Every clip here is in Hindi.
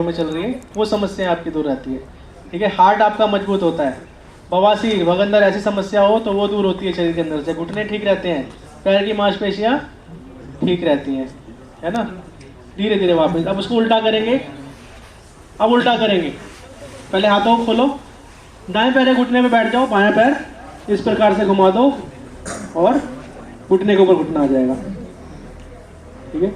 में चल रही है वो समस्या आपकी दूर रहती है। ठीक है, हार्ट आपका मजबूत होता है। बवासीर भगंदर ऐसी समस्या हो तो वो दूर होती है शरीर के अंदर से। घुटने ठीक रहते हैं, पैर की मांसपेशियाँ ठीक रहती हैं, है ना। धीरे धीरे वापस अब उसको उल्टा करेंगे। अब उल्टा करेंगे, पहले हाथों को खोलो, दाएं पैर घुटने पे बैठ जाओ, बायां पैर इस प्रकार से घुमा दो और घुटने के ऊपर घुटना आ जाएगा। ठीक है,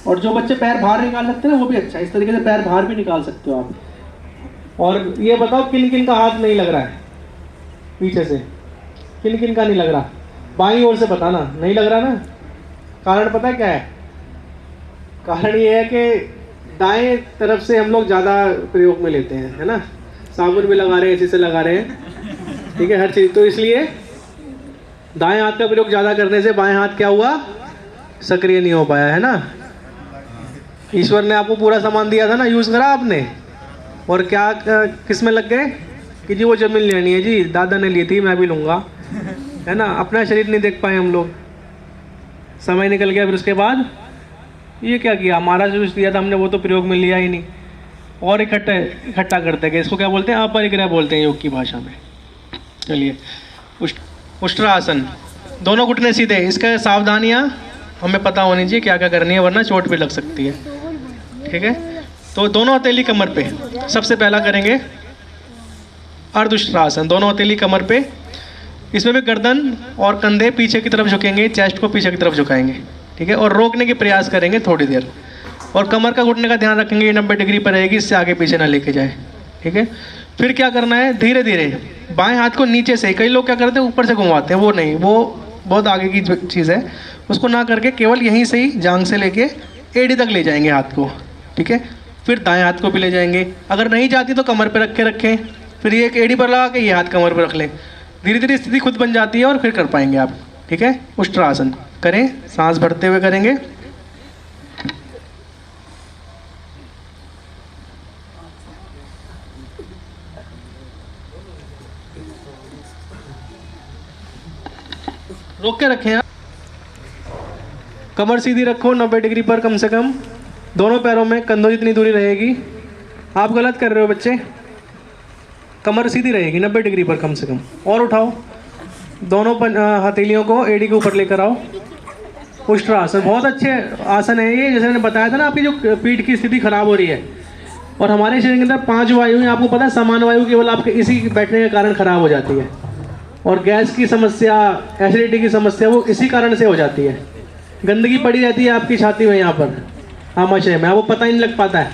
और जो बच्चे पैर बाहर निकाल सकते हैं वो भी अच्छा है, इस तरीके से पैर बाहर भी निकाल सकते हो आप। और ये बताओ किन किन का हाथ नहीं लग रहा है पीछे से, किन किन का नहीं लग रहा? बाईं ओर से बताना, नहीं लग रहा ना। कारण पता है क्या है? कारण ये है कि दाएं तरफ से हम लोग ज़्यादा प्रयोग में लेते हैं, है ना। साबुन भी लगा रहे हैं, इसी से लगा रहे हैं, ठीक है, हर चीज़। तो इसलिए दाएं हाथ का प्रयोग ज़्यादा करने से बाएं हाथ क्या हुआ? सक्रिय नहीं हो पाया, है ना। ईश्वर ने आपको पूरा सामान दिया था ना, यूज़ करा आपने, और क्या किस में लग गए कि जी वो ज़मीन लेनी है जी, दादा ने ली थी मैं भी लूँगा, है ना। अपना शरीर नहीं देख पाए हम लोग, समय निकल गया। फिर उसके बाद ये क्या किया, हमारा जो दिया था हमने वो तो प्रयोग में लिया ही नहीं, और इकट्ठा करते गए। इसको क्या बोलते हैं? अपरिग्रह बोलते हैं योग की भाषा में। चलिए, उष्ट्रासन, दोनों घुटने सीधे। इसका सावधानियाँ हमें पता होनी चाहिए क्या क्या करनी है, वरना चोट भी लग सकती है। ठीक है, तो दोनों हथेली कमर पे। सबसे पहला करेंगे अर्धउष्ट्रासन, दोनों हथेली कमर पे। इसमें भी गर्दन और कंधे पीछे की तरफ झुकेंगे, चेस्ट को पीछे की तरफ झुकाएंगे। ठीक है, और रोकने के प्रयास करेंगे थोड़ी देर, और कमर का घुटने का ध्यान रखेंगे, ये 90 डिग्री पर रहेगी, इससे आगे पीछे ना लेके जाए। ठीक है, फिर क्या करना है, धीरे धीरे बाएं हाथ को नीचे से, कई लोग क्या करते हैं ऊपर से घुमाते हैं, वो नहीं, वो बहुत आगे की चीज़ है, उसको ना करके केवल यहीं से ही जांघ से लेके एड़ी तक ले जाएंगे हाथ को। ठीक है, फिर दाएं हाथ को भी ले जाएंगे, अगर नहीं जाती तो कमर पे रखें, फिर ये एक एड़ी पर लगा के ये हाथ कमर पर रख लें। धीरे धीरे स्थिति खुद बन जाती है और फिर कर पाएंगे आप। ठीक है, उष्ट्रासन करें, सांस भरते हुए करेंगे। रोक के रखें आप, कमर सीधी रखो 90 डिग्री पर कम से कम, दोनों पैरों में कंधों जितनी दूरी रहेगी। आप गलत कर रहे हो बच्चे, कमर सीधी रहेगी 90 डिग्री पर कम से कम। और उठाओ, दोनों हथेलियों को एड़ी के ऊपर लेकर आओ। उष्ट्रासन बहुत अच्छे आसन है ये, जैसे मैंने बताया था ना, आपकी जो पीठ की स्थिति खराब हो रही है, और हमारे शरीर के अंदर 5 वायु हैं, आपको पता है। समान वायु केवल आपके इसी बैठने के कारण खराब हो जाती है, और गैस की समस्या, एसिडिटी की समस्या वो इसी कारण से हो जाती है। गंदगी पड़ी रहती है आपकी छाती में, यहाँ पर आमाशय में, आपको पता ही नहीं लग पाता है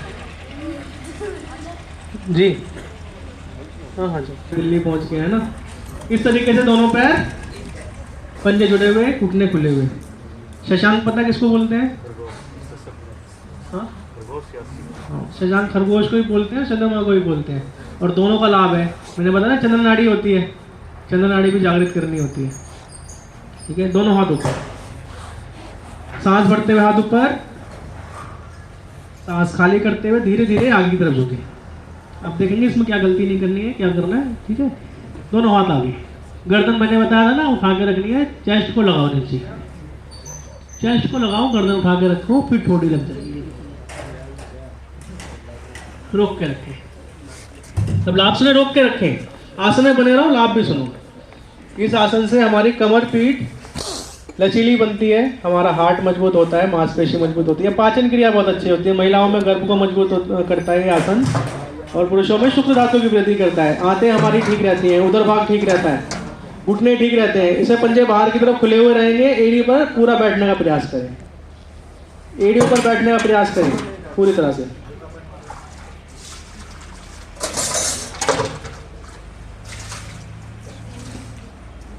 जी। हाँ जी, दिल्ली पहुँच गया है ना। इस तरीके से दोनों पैर, पंजे जुड़े हुए, घुटने खुले हुए। शशांक पता किसको बोलते हैं? हाँ, शशांक खरगोश को ही बोलते हैं, चंद्रमा को ही बोलते हैं। और दोनों का लाभ है, मैंने बताया ना, चंद्र नाड़ी होती है, चंद्र नाड़ी भी जागृत करनी होती है। ठीक है, दोनों हाथ ऊपर, सांस भरते हुए हाथ ऊपर, सांस खाली करते हुए धीरे धीरे आगे की तरफ झुके। अब देखेंगे इसमें क्या गलती नहीं करनी है, क्या करना है। ठीक है, दोनों हाथ आगे, गर्दन मैंने बताया था ना उठा के रखनी है, चेस्ट को लगाओ नीचे, चेस्ट को लगाओ, गर्दन उठा के रखो, फिर ठोड़ी लग जाएगी। रोक के रखें, सब लाभ सुने, रोक के रखें, आसन में बने रहो, लाभ भी सुनो। इस आसन से हमारी कमर पीठ लचीली बनती है, हमारा हार्ट मजबूत होता है, मांसपेशी मजबूत होती है, पाचन क्रिया बहुत अच्छी होती है। महिलाओं में गर्भ को मजबूत करता है ये आसन, और पुरुषों में शुक्र धातु की वृद्धि करता है। आंतें हमारी ठीक रहती हैं, उदर भाग ठीक रहता है, घुटने ठीक रहते हैं। इसे पंजे बाहर की तरफ खुले हुए रहेंगे, एड़ी पर पूरा बैठने का प्रयास करें, एड़ी पर बैठने का प्रयास करें पूरी तरह से।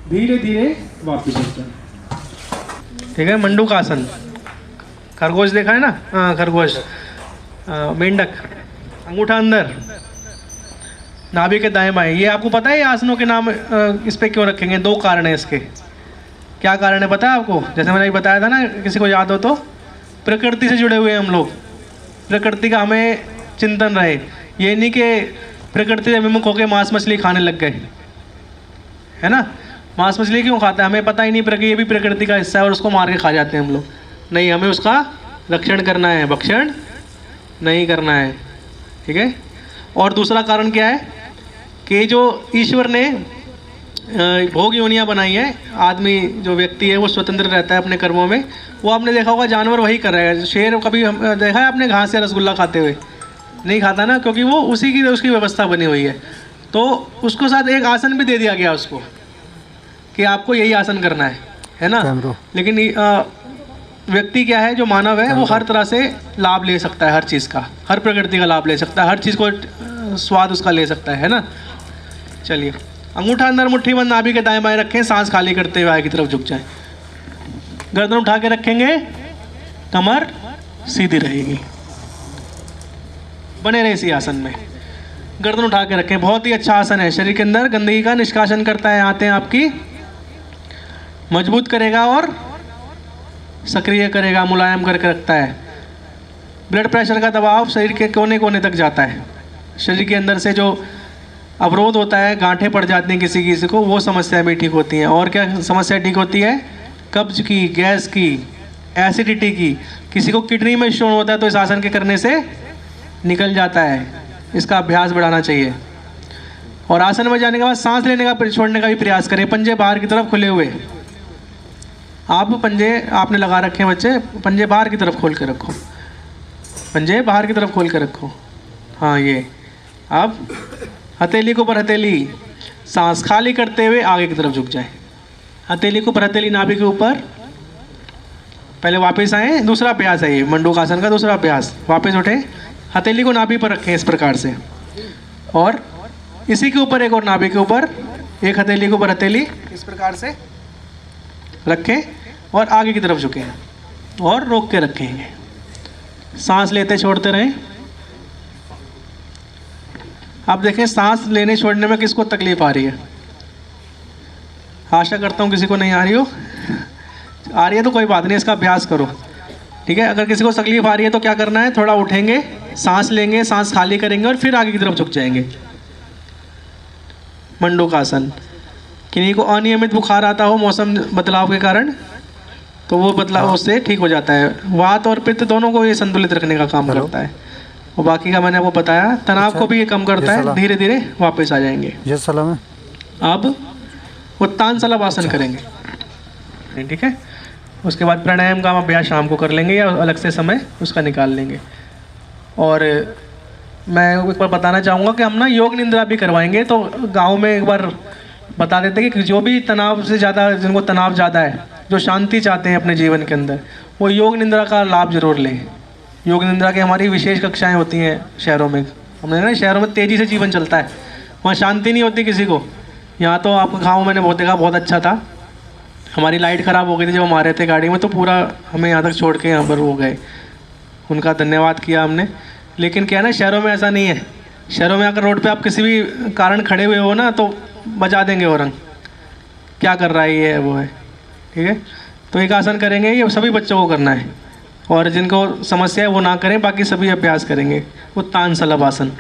धीरे धीरे वापस चलते हैं। ठीक है, मंडूक आसन, खरगोश देखा है ना, हाँ खरगोश, मेंढक, अंगूठा अंदर, नाभि के दाएं बाएं। ये आपको पता है ये आसनों के नाम इस पे क्यों रखेंगे? 2 कारण है इसके। क्या कारण है पता है आपको? जैसे मैंने बताया था ना, किसी को याद हो तो, प्रकृति से जुड़े हुए हैं हम लोग, प्रकृति का हमें चिंतन रहे। ये नहीं कि प्रकृति से विमुख होकर मांस मछली खाने लग गए, है ना। मांस मछली क्यों खाता है? हमें पता ही नहीं, ये भी प्रकृति का हिस्सा है और उसको मार के खा जाते हैं हम लोग। नहीं, हमें उसका रक्षण करना है, भक्षण नहीं करना है। ठीक है। और दूसरा कारण क्या है कि जो ईश्वर ने भोग योनियाँ बनाई है, आदमी जो व्यक्ति है वो स्वतंत्र रहता है अपने कर्मों में। वो आपने देखा होगा जानवर वही कर रहा है। शेर कभी देखा है आपने घास या रसगुल्ला खाते हुए? नहीं खाता ना, क्योंकि वो उसी की उसकी व्यवस्था बनी हुई है। तो उसको साथ एक आसन भी दे दिया गया उसको कि आपको यही आसन करना है ना। लेकिन व्यक्ति क्या है, जो मानव है, वो हर तरह से लाभ ले सकता है, हर चीज़ का, हर प्रकृति का लाभ ले सकता है, हर चीज़ को स्वाद उसका ले सकता है ना। चलिए, अंगूठा अंदर, मुट्ठी बंद, नाभि के दाएं बाएं रखें, सांस खाली करते हुए आगे की तरफ झुक जाएं। गर्दन उठा के रखेंगे, कमर सीधी रहेगी, बने रहे इसी आसन में। गर्दन उठा के रखें, बहुत ही अच्छा आसन है, शरीर के अंदर गंदगी का निष्कासन करता है, आते हैं आपकी मजबूत करेगा और सक्रिय करेगा, मुलायम करके रखता है। ब्लड प्रेशर का दबाव शरीर के कोने कोने तक जाता है। शरीर के अंदर से जो अवरोध होता है, गांठें पड़ जाती हैं किसी किसी को, वो समस्या भी ठीक होती हैं। और क्या समस्या ठीक होती है? कब्ज की, गैस की, एसिडिटी की। किसी को किडनी में स्टोन होता है तो इस आसन के करने से निकल जाता है। इसका अभ्यास बढ़ाना चाहिए। और आसन में जाने के बाद सांस लेने का छोड़ने का भी प्रयास करें। पंजे बाहर की तरफ खुले हुए, आप पंजे आपने लगा रखे हैं बच्चे, पंजे बाहर की तरफ खोल के रखो, पंजे बाहर की तरफ खोल के रखो। हाँ, ये अब हथेली के ऊपर हथेली, सांस खाली करते हुए आगे की तरफ झुक जाए। हथेली के ऊपर हथेली, नाभि के ऊपर, पहले वापस आए। दूसरा अभ्यास है ये, मंडूकासन का दूसरा अभ्यास। वापस उठे, हथेली को नाभि पर रखें इस प्रकार से, और इसी के ऊपर एक और नाभि के ऊपर, एक हथेली के ऊपर हथेली इस प्रकार से रखें और आगे की तरफ झुकें और रोक के रखेंगे। सांस लेते छोड़ते रहें। अब देखें सांस लेने छोड़ने में किसको तकलीफ आ रही है। आशा करता हूँ किसी को नहीं आ रही हो। आ रही है तो कोई बात नहीं, इसका अभ्यास करो, ठीक है। अगर किसी को तकलीफ आ रही है तो क्या करना है, थोड़ा उठेंगे, सांस लेंगे, सांस खाली करेंगे और फिर आगे की तरफ झुक जाएंगे। मंडूकासन। किन्हीं को अनियमित बुखार आता हो मौसम बदलाव के कारण, तो वो बदलाव उससे ठीक हो जाता है। वात और पित्त दोनों को ये संतुलित रखने का काम करता है। और बाकी का मैंने आपको बताया, तनाव को भी ये कम करता है। धीरे धीरे वापस आ जाएंगे। अब उत्तान आसन करेंगे, ठीक है। उसके बाद प्राणायाम का अभ्यास शाम को कर लेंगे या अलग से समय उसका निकाल लेंगे। और मैं एक बार बताना चाहूँगा कि हम ना योग निंद्रा भी करवाएंगे। तो गाँव में एक बार बता देते कि जो भी तनाव से ज़्यादा, जिनको तनाव ज़्यादा है, जो शांति चाहते हैं अपने जीवन के अंदर, वो योग निंद्रा का लाभ जरूर लें। योग निंद्रा की हमारी विशेष कक्षाएं होती हैं शहरों में। हमने ना शहरों में तेज़ी से जीवन चलता है, वहाँ शांति नहीं होती किसी को। यहाँ तो आपका गाँव मैंने बहुत देखा, बहुत अच्छा था। हमारी लाइट ख़राब हो गई थी जब हम आ रहे थे गाड़ी में, तो पूरा हमें यहाँ तक छोड़ के यहाँ पर हो गए। उनका धन्यवाद किया हमने। लेकिन क्या है ना, शहरों में ऐसा नहीं है। शहरों में अगर रोड पे आप किसी भी कारण खड़े हुए हो ना, तो बजा देंगे वो रंग, क्या कर रहा है ये है वो है, ठीक है। तो एक आसन करेंगे, ये सभी बच्चों को करना है। और जिनको समस्या है वो ना करें, बाकी सभी अभ्यास करेंगे। उत्तान सलभ आसन।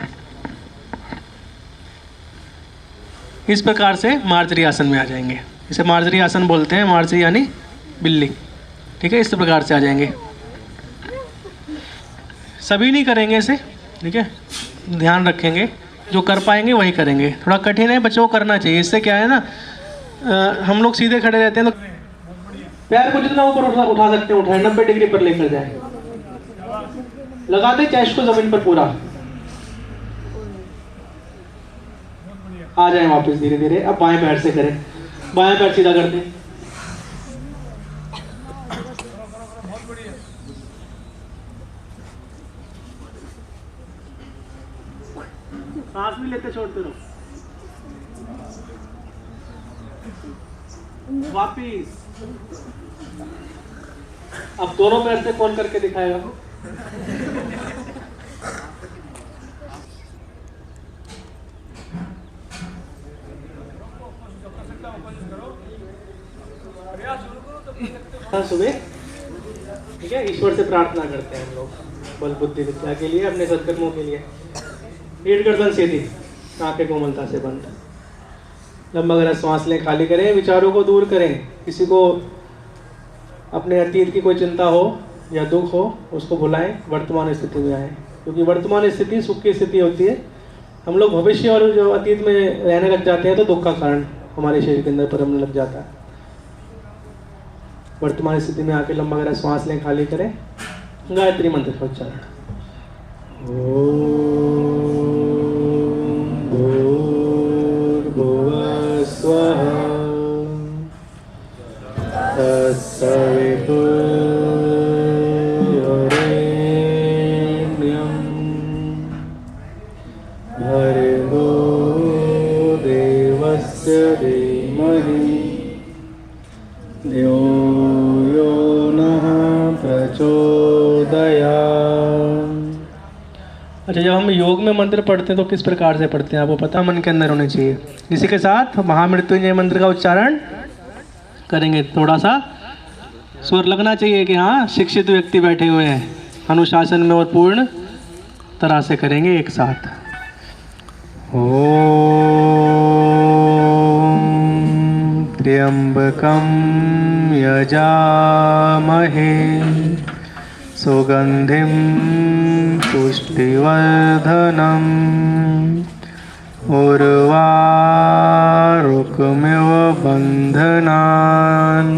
इस प्रकार से मार्जरी आसन में आ जाएंगे। इसे मार्जरी आसन बोलते हैं, मार्जरी यानी बिल्ली, ठीक है। इस प्रकार से आ जाएंगे। सभी नहीं करेंगे इसे, ठीक है, ध्यान रखेंगे। जो कर पाएंगे वही करेंगे। थोड़ा कठिन है, बच्चों को करना चाहिए। इससे क्या है ना, हम लोग सीधे खड़े रहते हैं तो पैर को जितना ऊपर उठा सकते हैं उठाएं, 90 डिग्री पर लेकर जाए। लगा दे चेस्ट को जमीन पर पूरा, आ जाए वापस धीरे धीरे। अब बाएं पैर से करें, बाएं पैर सीधा कर दें। सांस भी लेते छोड़ते रहो। वापिस। अब दोनों पैर से कौन करके दिखाएगा? सुबह, ठीक है। ईश्वर से प्रार्थना करते हैं हम लोग, बल बुद्धि विद्या के लिए, अपने सत्कर्मों के लिए। रीढ़ गर्दन सीधी, आंखें कोमलता से बंद। लंबा गहरा सांस लें, खाली करें, विचारों को दूर करें। किसी को अपने अतीत की कोई चिंता हो या दुख हो, उसको भुलाएं, वर्तमान स्थिति में आए। क्योंकि वर्तमान स्थिति सुख की स्थिति होती है। हम लोग भविष्य और जो अतीत में रहने लग जाते हैं तो दुख का कारण हमारे शरीर के अंदर परमने लग जाता है। वर्तमान स्थिति में आके लंबा गहरा श्वास लें, खाली करें, गायत्री मंत्र का उच्चारण। भूर्भुवः स्वः तत्सवितुर्वरेण्यं भर्गो देवस्य धीमहि धियो यो नः प्रचोदयात्। अच्छा, जब हम योग में मंत्र पढ़ते हैं तो किस प्रकार से पढ़ते हैं आपको पता? मन के अंदर होने चाहिए। इसी के साथ महामृत्युंजय मंत्र का उच्चारण करेंगे। थोड़ा सा स्वर लगना चाहिए कि हाँ शिक्षित व्यक्ति बैठे हुए हैं, अनुशासन में, और पूर्ण तरह से करेंगे एक साथ। ओम त्र्यंबकं यजामहे सुगंधिं पुष्टिवर्धनम् उर्वारुकमिव बन्धनान्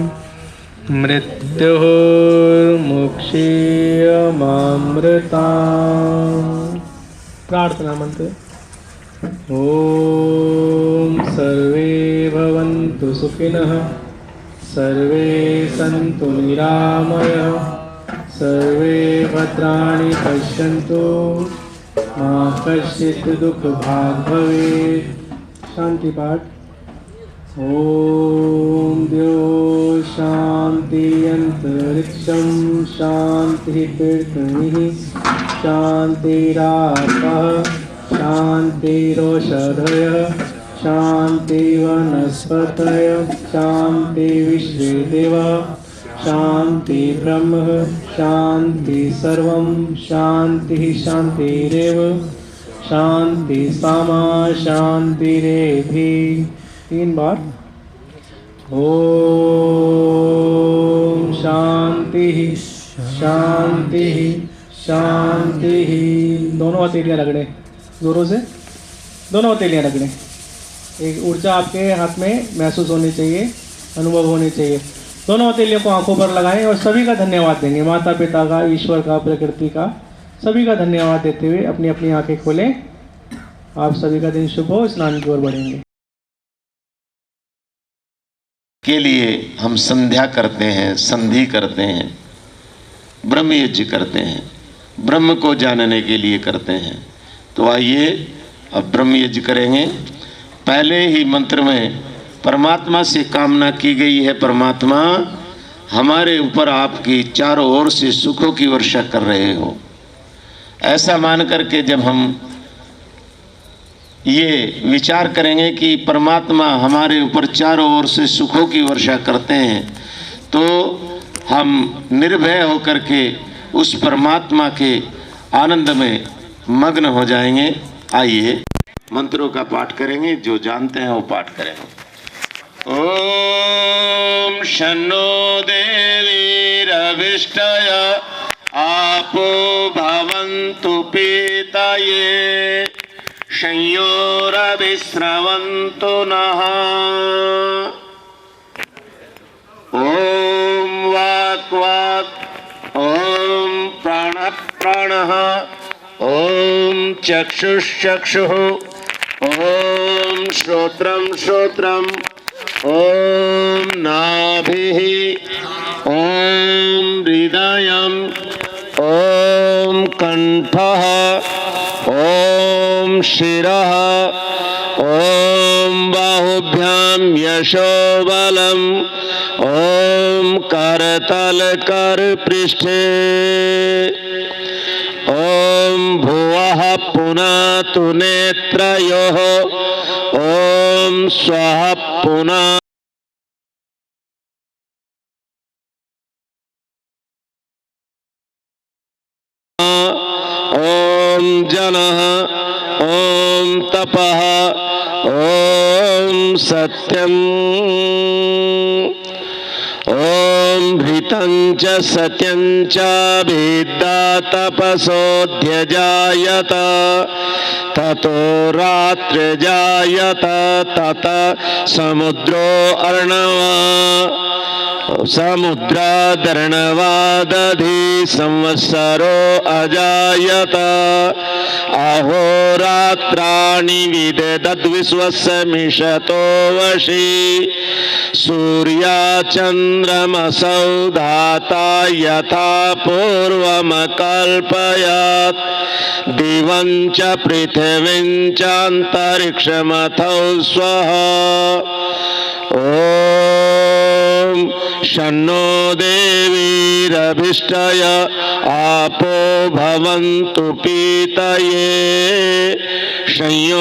मृत्युर्मुक्षीयमामृतात्। प्रार्थना मंत्र। ओम सर्वे भवन्तु सुखिनः, सर्वे सन्तु निरामयाः, सर्वे भद्राणि पश्यन्तु, मा कश्चित् दुःखभाग् भवेत्। शांति पाठ। ओम द्यो शांति अंतरिक्षं शांति पृथ्वी शांतिरापः शांतिरोषधयः शांति वनस्पतयः शांति विश्वे देवाः शांति ब्रह्म शांति सर्वं शांति शांतिरेव शांति सामा शांतिरेधि। 3 बार। ओम शांति शांति शांति। दोनों हथेलियां रगड़े जोरों से, दोनों हथेलियां रगड़े। एक ऊर्जा आपके हाथ में महसूस होनी चाहिए, अनुभव होनी चाहिए। दोनों हथेलियों को आंखों पर लगाएं और सभी का धन्यवाद देंगे, माता पिता का, ईश्वर का, प्रकृति का, सभी का धन्यवाद देते हुए अपनी अपनी आंखें खोलें। आप सभी का दिन शुभ हो, स्नान की ओर बढ़ेंगे। के लिए हम संध्या करते हैं, संधि करते हैं, ब्रह्म यज्ञ करते हैं, ब्रह्म को जानने के लिए करते हैं। तो आइए अब ब्रह्म यज्ञ करेंगे। पहले ही मंत्र में परमात्मा से कामना की गई है, परमात्मा हमारे ऊपर आपकी चारों ओर से सुखों की वर्षा कर रहे हो। ऐसा मान करके जब हम ये विचार करेंगे कि परमात्मा हमारे ऊपर चारों ओर से सुखों की वर्षा करते हैं, तो हम निर्भय होकर के उस परमात्मा के आनंद में मग्न हो जाएंगे। आइए मंत्रों का पाठ करेंगे, जो जानते हैं वो पाठ करेंगे। ओम शन्नो देवीरविष्टय आपो भवन्तु पीतये संयोरविस्रवन्तु नः। ओम वाक् वाक्, ओम प्राणः प्राणः, ओम चक्षुश्चक्षुः, ओम श्रोत्रं श्रोत्रम्, ओम नाभिः, ओम हृदयम्, ओम कंठः, ओम शिरः, ओम बाहुभ्यां यशोबलम्, ओम करतल कर पृष्ठे, ओम भुवः पुनातु नेत्रयोः, ओम स्वः पुनः ओम जनः, ओम तपः, ओम सत्यम्, ओम भृत अष्टञ्च सत्यञ्च भिद्धा तपसोऽध्यजायत ततो रात्रिजायत तत समुद्रो अर्णवा समुद्रादर्णवादधि संवत्सरो अजायत अहोरात्राणि विदधद्विश्वस्य मिषतो वशी सूर्याचन्द्रमसौ धाता यथा पूर्वमकल्पयत् दिवं च पृथिवीं च अन्तरिक्षमथौ स्वः ॐ शन्नो देवीरभिष्टय आपो भवन्तु पीतये संयोरभिस्रवन्तु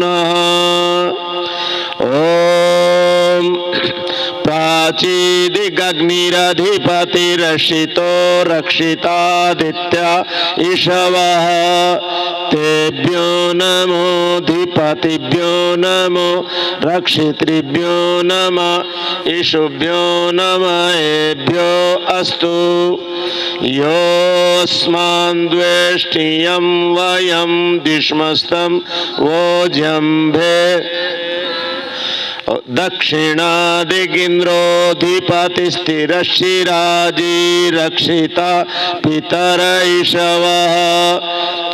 नः ॐ प्राचीदिगग्निरधिपतिरशितो रक्षितादित्या इषवः तेभ्यो नमोऽधिपतिभ्यो नमो रक्षितृभ्यो नमः इषुभ्यो नमः एभ्यो अस्तु योऽस्मान् द्वेष्टियं वयं दिश्मस्तं वोजम्भे दक्षिणादिगिन्द्रोऽधिपतिस्थिरशिराजी रक्षिता पितरैषवः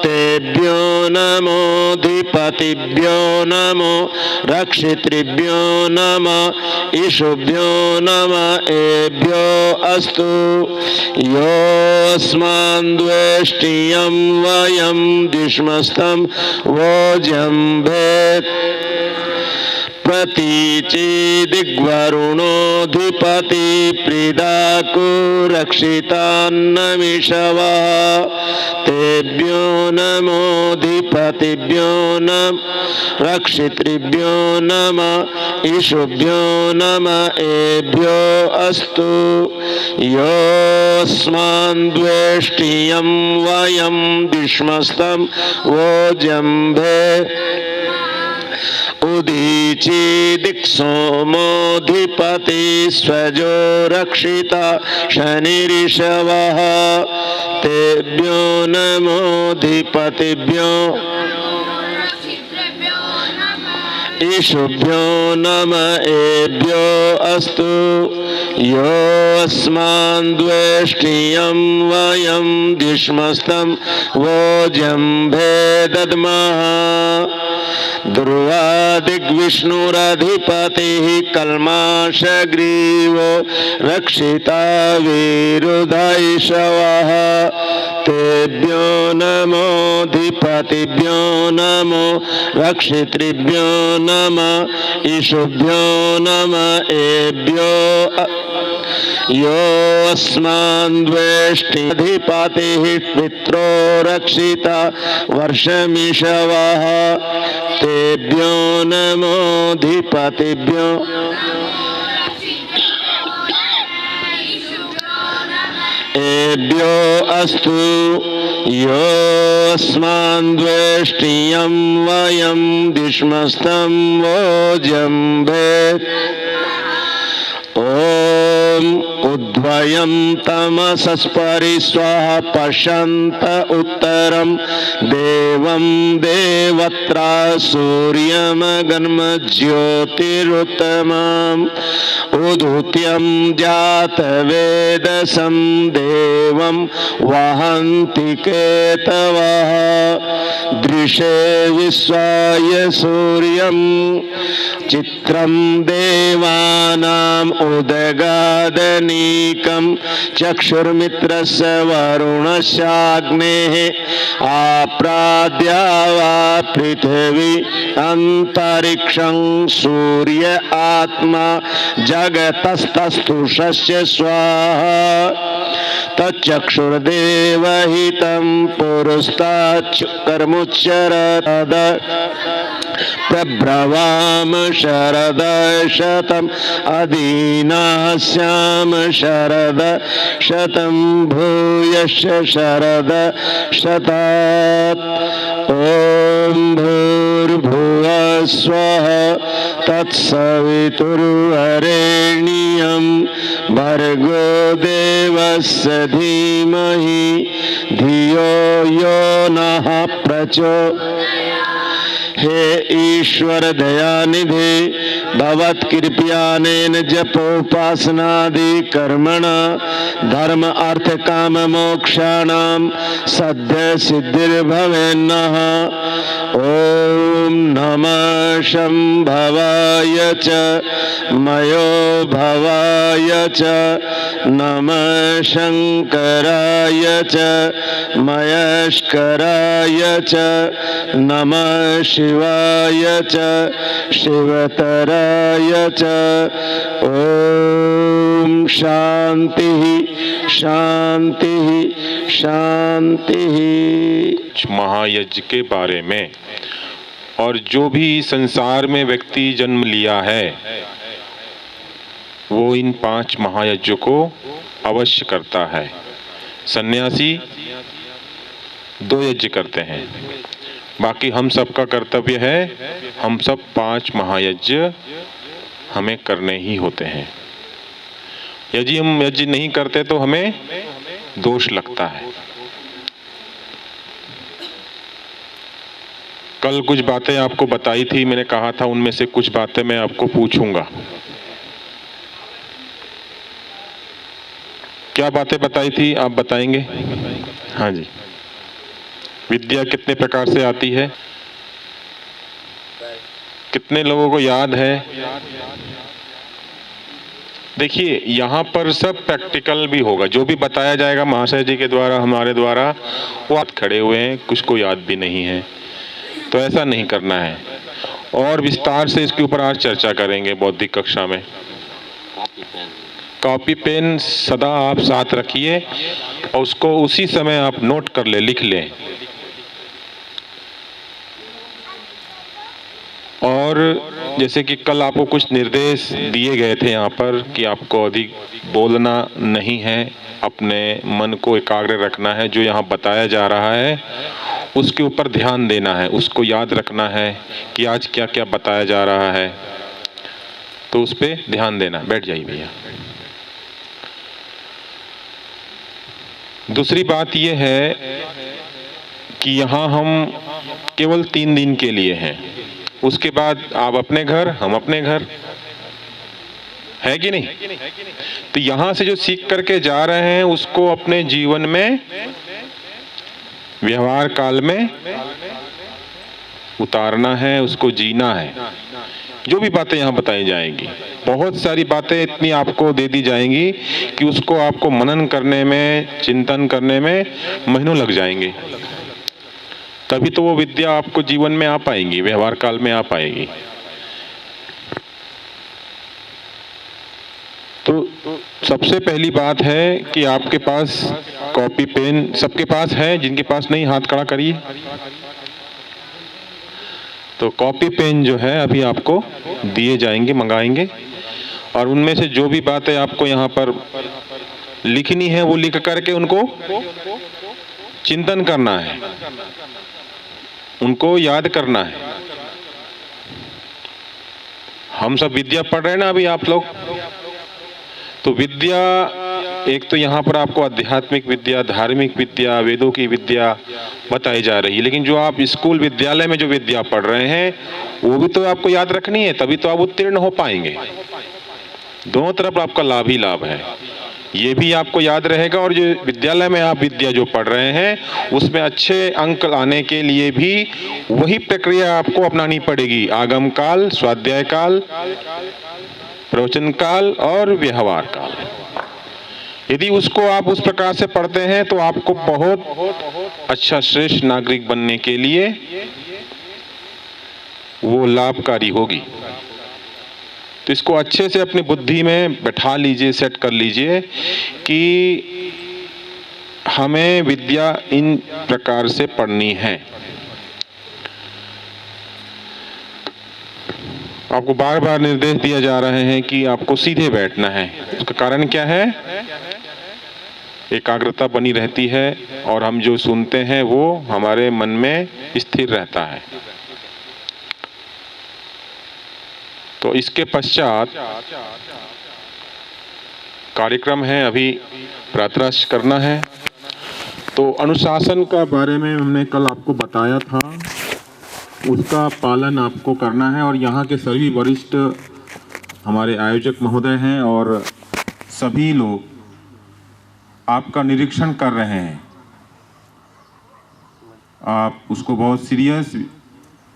तेभ्यो नमोऽधिपतिभ्यो नमो रक्षितृभ्यो नमः इषुभ्यो नमः एभ्यो अस्तु योऽस्मान् द्वेष्टियं वयं दिश्मस्तं वोजम्भे प्रतीचीदिग्वरुणोऽधिपति प्रीदाकु रक्षितान्नमिषवः तेभ्यो नमोऽधिपतिभ्यो नमः रक्षितृभ्यो नमः इषुभ्यो नमः एभ्यो अस्तु योऽस्मान् द्वेष्टियं वयं दिश्मस्तं वोजम्भे उदीचीदिक्सोमोऽधिपति स्वजो रक्षिता शनिरिषवः तेभ्यो नमोऽधिपतिभ्यो इषुभ्यो नमः एभ्यो अस्तु योऽस्मान् द्वेष्टियं वयं दिश्मस्तं वोजम्भे दद्मः ध्रुवादिग्विष्णुरधिपतिः कल्माषग्रीवो रक्षिता वीरुधैषवः तेभ्यो नमोऽधिपतिभ्यो नमो रक्षितृभ्यो नमः इषुभ्यो नमः एभ्यो योऽस्मान् द्वेष्टिधिपतिः पित्रो रक्षिता वर्षमिषवः तेभ्यो नमोऽधिपतिभ्यो एभ्यो अस्तु योऽस्मान् द्वेष्टियं वयं दिश्मस्तं वोजम्भे ॐ उद्वयं तमसस्परिस्वः पश्यन्त उत्तरं देवं देवत्रा सूर्यमगन्मज्योतिरुत्तमम् उदूत्यं जातवेदसं देवं वहन्ति केतवः दृशे विश्वाय सूर्यं चित्रं देवानाम् उदगादनीकं चक्षुर्मित्रस्य वरुणस्याग्नेः आप्राद्या वा पृथिवी अन्तरिक्षं सूर्य आत्मा जगतस्तस्तुषस्य स्वाहा तच्चक्षुर्देवहितं पुरस्ताच्च कर्मुच्चरद प्रब्रवाम शरद शतम् अदीनास्याम शरद शतं भूयश्च शरद शतात् ॐ भूर्भुवः स्वः तत्सवितुर्वरेण्यं भर्गो देवस्य धीमहि धियो यो नः प्रचोदयात्। हे ईश्वर दयानिधे भवत्कृपयानेन जपोपासनादि कर्मण धर्म अर्थ काम मोक्षाणां सद्य सिद्धिर्भवेन्नः। ओम नमः शंभवाय च मयो भवाय च नमः शंकराय च महेश्वराय च नमः शिवाय च शिवतराय च। ओम शांति शांति शांति। महायज्ञ के बारे में, और जो भी संसार में व्यक्ति जन्म लिया है वो इन 5 महायज्ञों को अवश्य करता है। सन्यासी 2 यज्ञ करते हैं, बाकी हम सबका कर्तव्य है, हम सब 5 महायज्ञ हमें करने ही होते हैं। यदि हम यज्ञ नहीं करते तो हमें दोष लगता है। कल कुछ बातें आपको बताई थी, मैंने कहा था उनमें से कुछ बातें मैं आपको पूछूंगा। क्या बातें बताई थी आप बताएंगे? हाँ जी। विद्या कितने प्रकार से आती है? कितने लोगों को याद है? देखिए, यहाँ पर सब प्रैक्टिकल भी होगा। जो भी बताया जाएगा महाशय जी के द्वारा, हमारे द्वारा, वो आप खड़े हुए हैं, कुछ को याद भी नहीं है, तो ऐसा नहीं करना है। और विस्तार से इसके ऊपर आज चर्चा करेंगे बौद्धिक कक्षा में। कॉपी पेन सदा आप साथ रखिए और उसको उसी समय आप नोट कर ले, लिख लें। और जैसे कि कल आपको कुछ निर्देश दिए गए थे यहाँ पर कि आपको अधिक बोलना नहीं है, अपने मन को एकाग्र रखना है। जो यहाँ बताया जा रहा है उसके ऊपर ध्यान देना है, उसको याद रखना है कि आज क्या क्या बताया जा रहा है, तो उस पर ध्यान देना। बैठ जाइए भैया। दूसरी बात यह है कि यहाँ हम केवल 3 दिन के लिए हैं, उसके बाद आप अपने घर, हम अपने घर, है कि नहीं? तो यहाँ से जो सीख करके जा रहे हैं उसको अपने जीवन में, व्यवहार काल में उतारना है, उसको जीना है। जो भी बातें यहाँ बताई जाएंगी, बहुत सारी बातें इतनी आपको दे दी जाएंगी कि उसको आपको मनन करने में, चिंतन करने में महीनों लग जाएंगे। तभी तो वो विद्या आपको जीवन में आ पाएंगी, व्यवहार काल में आ पाएगी। तो सबसे पहली बात है कि आपके पास कॉपी पेन सबके पास है, जिनके पास नहीं हाथ खड़ा करिए। तो कॉपी पेन जो है अभी आपको दिए जाएंगे, मंगाएंगे, और उनमें से जो भी बातें आपको यहाँ पर लिखनी है वो लिख करके उनको चिंतन करना है, उनको याद करना है। हम सब विद्या पढ़ रहे हैं ना अभी आप लोग, तो विद्या एक तो यहाँ पर आपको आध्यात्मिक विद्या, धार्मिक विद्या, वेदों की विद्या बताई जा रही है, लेकिन जो आप स्कूल विद्यालय में जो विद्या पढ़ रहे हैं वो भी तो आपको याद रखनी है, तभी तो आप उत्तीर्ण हो पाएंगे। दोनों तरफ आपका लाभ ही लाभ है। ये भी आपको याद रहेगा, और जो विद्यालय में आप विद्या जो पढ़ रहे हैं उसमें अच्छे अंक लाने के लिए भी वही प्रक्रिया आपको अपनानी पड़ेगी। आगम काल, स्वाध्याय काल, प्रवचन काल और व्यवहार काल। यदि उसको आप उस प्रकार से पढ़ते हैं तो आपको बहुत अच्छा श्रेष्ठ नागरिक बनने के लिए वो लाभकारी होगी। तो इसको अच्छे से अपनी बुद्धि में बैठा लीजिए, सेट कर लीजिए कि हमें विद्या इन प्रकार से पढ़नी है। आपको बार बार निर्देश दिया जा रहे हैं कि आपको सीधे बैठना है। उसका कारण क्या है? एकाग्रता बनी रहती है और हम जो सुनते हैं वो हमारे मन में स्थिर रहता है। तो इसके पश्चात कार्यक्रम है, अभी प्रातराश करना है। तो अनुशासन का बारे में हमने कल आपको बताया था, उसका पालन आपको करना है। और यहाँ के सभी वरिष्ठ हमारे आयोजक महोदय हैं और सभी लोग आपका निरीक्षण कर रहे हैं। आप उसको बहुत सीरियस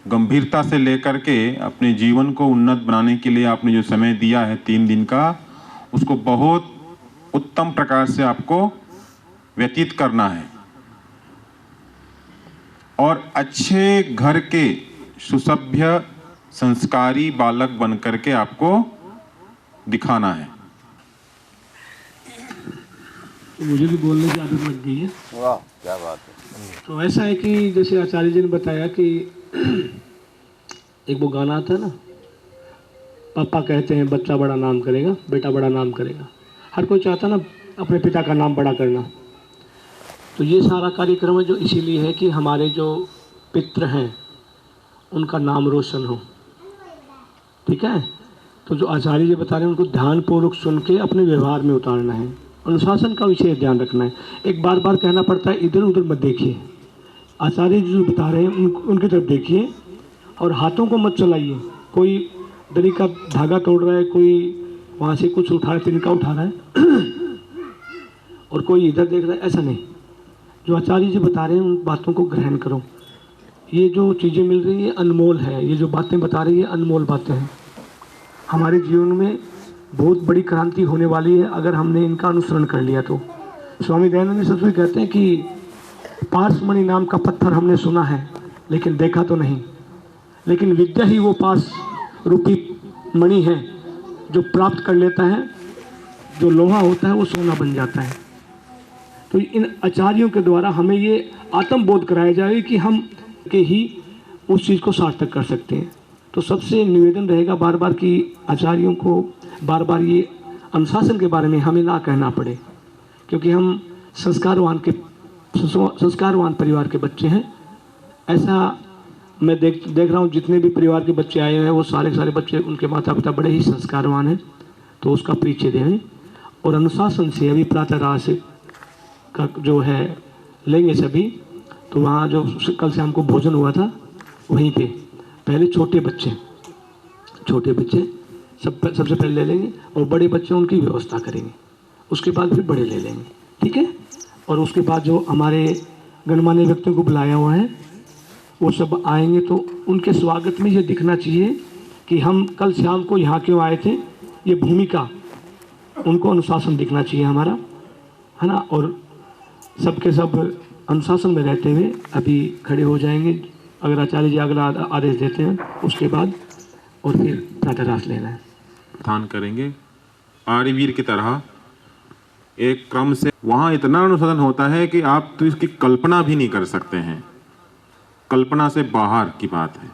गंभीरता से लेकर के अपने जीवन को उन्नत बनाने के लिए आपने जो समय दिया है 3 दिन का, उसको बहुत उत्तम प्रकार से आपको व्यतीत करना है और अच्छे घर के सुसभ्य संस्कारी बालक बन करके आपको दिखाना है। तो मुझे भी बोलने की आदत लग गई है। वाह, क्या बात है। तो ऐसा है कि जैसे आचार्य जी ने बताया कि एक वो गाना आता है ना, पापा कहते हैं बच्चा बड़ा नाम करेगा, बेटा बड़ा नाम करेगा। हर कोई चाहता ना अपने पिता का नाम बड़ा करना। तो ये सारा कार्यक्रम है जो इसीलिए है कि हमारे जो पितृ हैं उनका नाम रोशन हो। ठीक है। तो जो आचार्य जी बता रहे हैं उनको ध्यानपूर्वक सुन के अपने व्यवहार में उतारना है। अनुशासन का विशेष ध्यान रखना है। एक बार बार कहना पड़ता है इधर उधर मत देखिए, आचार्य जी जो बता रहे हैं उनकी तरफ देखिए और हाथों को मत चलाइए। कोई दरी का धागा तोड़ रहा है, कोई वहाँ से कुछ उठा रहा है, तिनका उठा रहा है और कोई इधर देख रहा है, ऐसा नहीं। जो आचार्य जी बता रहे हैं उन बातों को ग्रहण करो। ये जो चीज़ें मिल रही हैं अनमोल है, ये जो बातें बता रही है अनमोल बातें हैं। हमारे जीवन में बहुत बड़ी क्रांति होने वाली है अगर हमने इनका अनुसरण कर लिया तो। स्वामी दयानंद सरस्वती कहते हैं कि पारसमणि नाम का पत्थर हमने सुना है लेकिन देखा तो नहीं, लेकिन विद्या ही वो पास रूपी मणि है जो प्राप्त कर लेता है। जो लोहा होता है वो सोना बन जाता है। तो इन आचार्यों के द्वारा हमें ये आत्मबोध कराया जाए कि हम के ही उस चीज़ को सार्थक कर सकते हैं। तो सबसे निवेदन रहेगा बार बार कि आचार्यों को बार बार ये अनुशासन के बारे में हमें ना कहना पड़े, क्योंकि हम संस्कारवान परिवार के बच्चे हैं। ऐसा मैं देख रहा हूँ जितने भी परिवार के बच्चे आए हैं वो सारे बच्चे उनके माता पिता बड़े ही संस्कारवान हैं। तो उसका परिचय दें और अनुशासन से अभी प्रातःराश का जो है लेंगे सभी। तो वहाँ जो कल से हमको भोजन हुआ था वहीं पे पहले छोटे बच्चे सबसे पहले ले लेंगे और बड़े बच्चे उनकी व्यवस्था करेंगे, उसके बाद फिर बड़े ले लेंगे। ठीक है। और उसके बाद जो हमारे गणमान्य व्यक्तियों को बुलाया हुआ है वो सब आएंगे। तो उनके स्वागत में ये दिखना चाहिए कि हम कल शाम को यहाँ क्यों आए थे, ये भूमिका उनको अनुशासन दिखना चाहिए हमारा, है ना। और सबके सब अनुशासन में रहते हुए अभी खड़े हो जाएंगे। अगर आचार्य जी अगला आदेश देते हैं उसके बाद और फिर प्रातःराश लेना है। प्रदान करेंगे आर्यवीर की तरह एक क्रम से। वहाँ इतना अनुशासन होता है कि आप तो इसकी कल्पना भी नहीं कर सकते हैं, कल्पना से बाहर की बात है।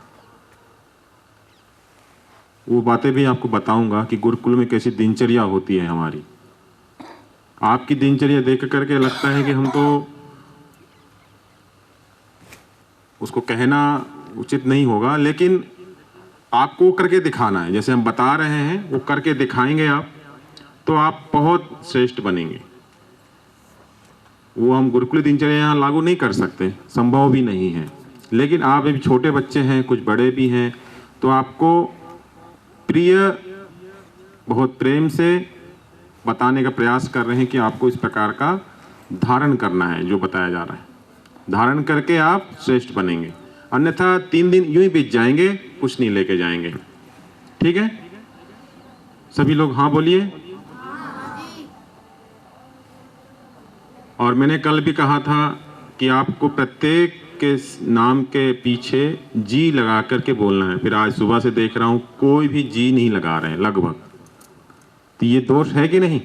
वो बातें भी आपको बताऊंगा कि गुरुकुल में कैसी दिनचर्या होती है हमारी। आपकी दिनचर्या देख करके लगता है कि हम तो, उसको कहना उचित नहीं होगा, लेकिन आपको करके दिखाना है। जैसे हम बता रहे हैं वो करके दिखाएंगे आप, तो आप बहुत श्रेष्ठ बनेंगे। वो हम गुरुकुल दिनचर्या यहाँ लागू नहीं कर सकते, संभव भी नहीं है। लेकिन आप अभी छोटे बच्चे हैं, कुछ बड़े भी हैं, तो आपको बहुत प्रेम से बताने का प्रयास कर रहे हैं कि आपको इस प्रकार का धारण करना है जो बताया जा रहा है। धारण करके आप श्रेष्ठ बनेंगे, अन्यथा 3 दिन यूं ही बीत जाएंगे, कुछ नहीं लेके जाएंगे। ठीक है। सभी लोग हाँ बोलिए। और मैंने कल भी कहा था कि आपको प्रत्येक के नाम के पीछे जी लगा करके बोलना है। फिर आज सुबह से देख रहा हूं कोई भी जी नहीं लगा रहे हैं लगभग। तो ये दोष है कि नहीं?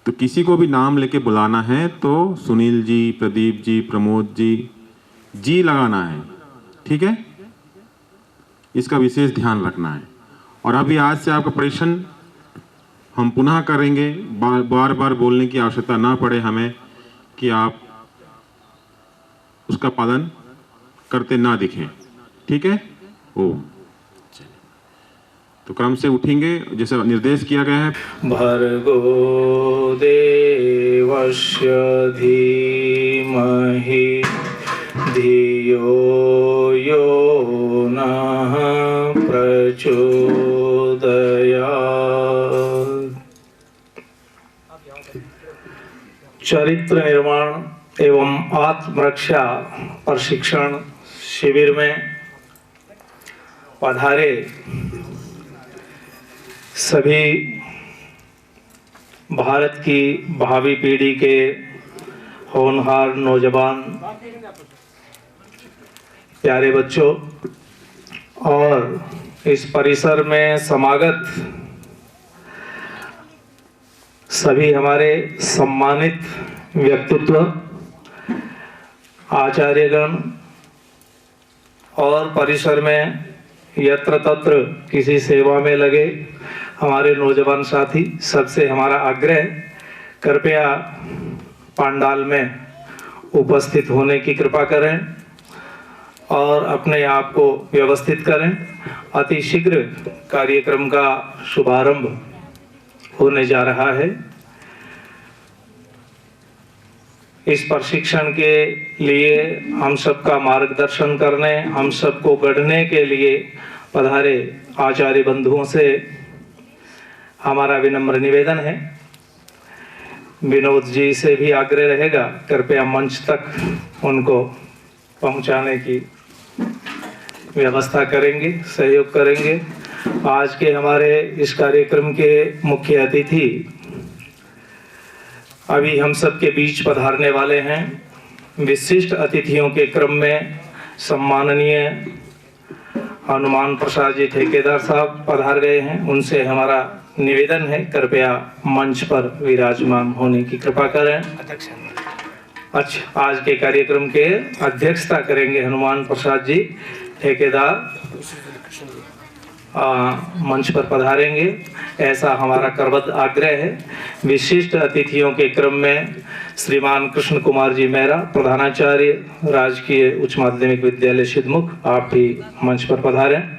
तो किसी को भी नाम लेके बुलाना है तो सुनील जी, प्रदीप जी, प्रमोद जी लगाना है। ठीक है। इसका विशेष ध्यान रखना है। और अभी आज से आपका परीक्षण हम पुनः करेंगे, बार बार बोलने की आवश्यकता ना पड़े हमें कि आप उसका पालन करते ना दिखें। ठीक है। ओम। तो क्रम से उठेंगे जैसे निर्देश किया गया है। भर्गो देवस्य धीमहि धियो यो नः प्रचोदयात्। चरित्र निर्माण एवं आत्मरक्षा प्रशिक्षण शिविर में पधारे सभी भारत की भावी पीढ़ी के होनहार नौजवान प्यारे बच्चों और इस परिसर में समागत सभी हमारे सम्मानित व्यक्तित्व, आचार्यगण और परिसर में यत्र तत्र किसी सेवा में लगे हमारे नौजवान साथी, सबसे हमारा आग्रह, कृपया पंडाल में उपस्थित होने की कृपा करें और अपने आप को व्यवस्थित करें। अति शीघ्र कार्यक्रम का शुभारंभ होने जा रहा है। इस प्रशिक्षण के लिए हम सबका मार्गदर्शन करने, हम सबको गढ़ने के लिए पधारे आचार्य बंधुओं से हमारा विनम्र निवेदन है। विनोद जी से भी आग्रह रहेगा, कृपया मंच तक उनको पहुंचाने की व्यवस्था करेंगे, सहयोग करेंगे। आज के हमारे इस कार्यक्रम के मुख्य अतिथि अभी हम सबके बीच पधारने वाले हैं। विशिष्ट अतिथियों के क्रम में सम्माननीय हनुमान प्रसाद जी ठेकेदार साहब पधार गए हैं। उनसे हमारा निवेदन है, कृपया मंच पर विराजमान होने की कृपा करें। अच्छा, आज के कार्यक्रम के अध्यक्षता करेंगे हनुमान प्रसाद जी ठेकेदार, मंच पर पधारेंगे, ऐसा हमारा करबद्ध आग्रह है। विशिष्ट अतिथियों के क्रम में श्रीमान कृष्ण कुमार जी मेहरा, प्रधानाचार्य राजकीय उच्च माध्यमिक विद्यालय सिद्धमुख, आप भी मंच पर पधारें।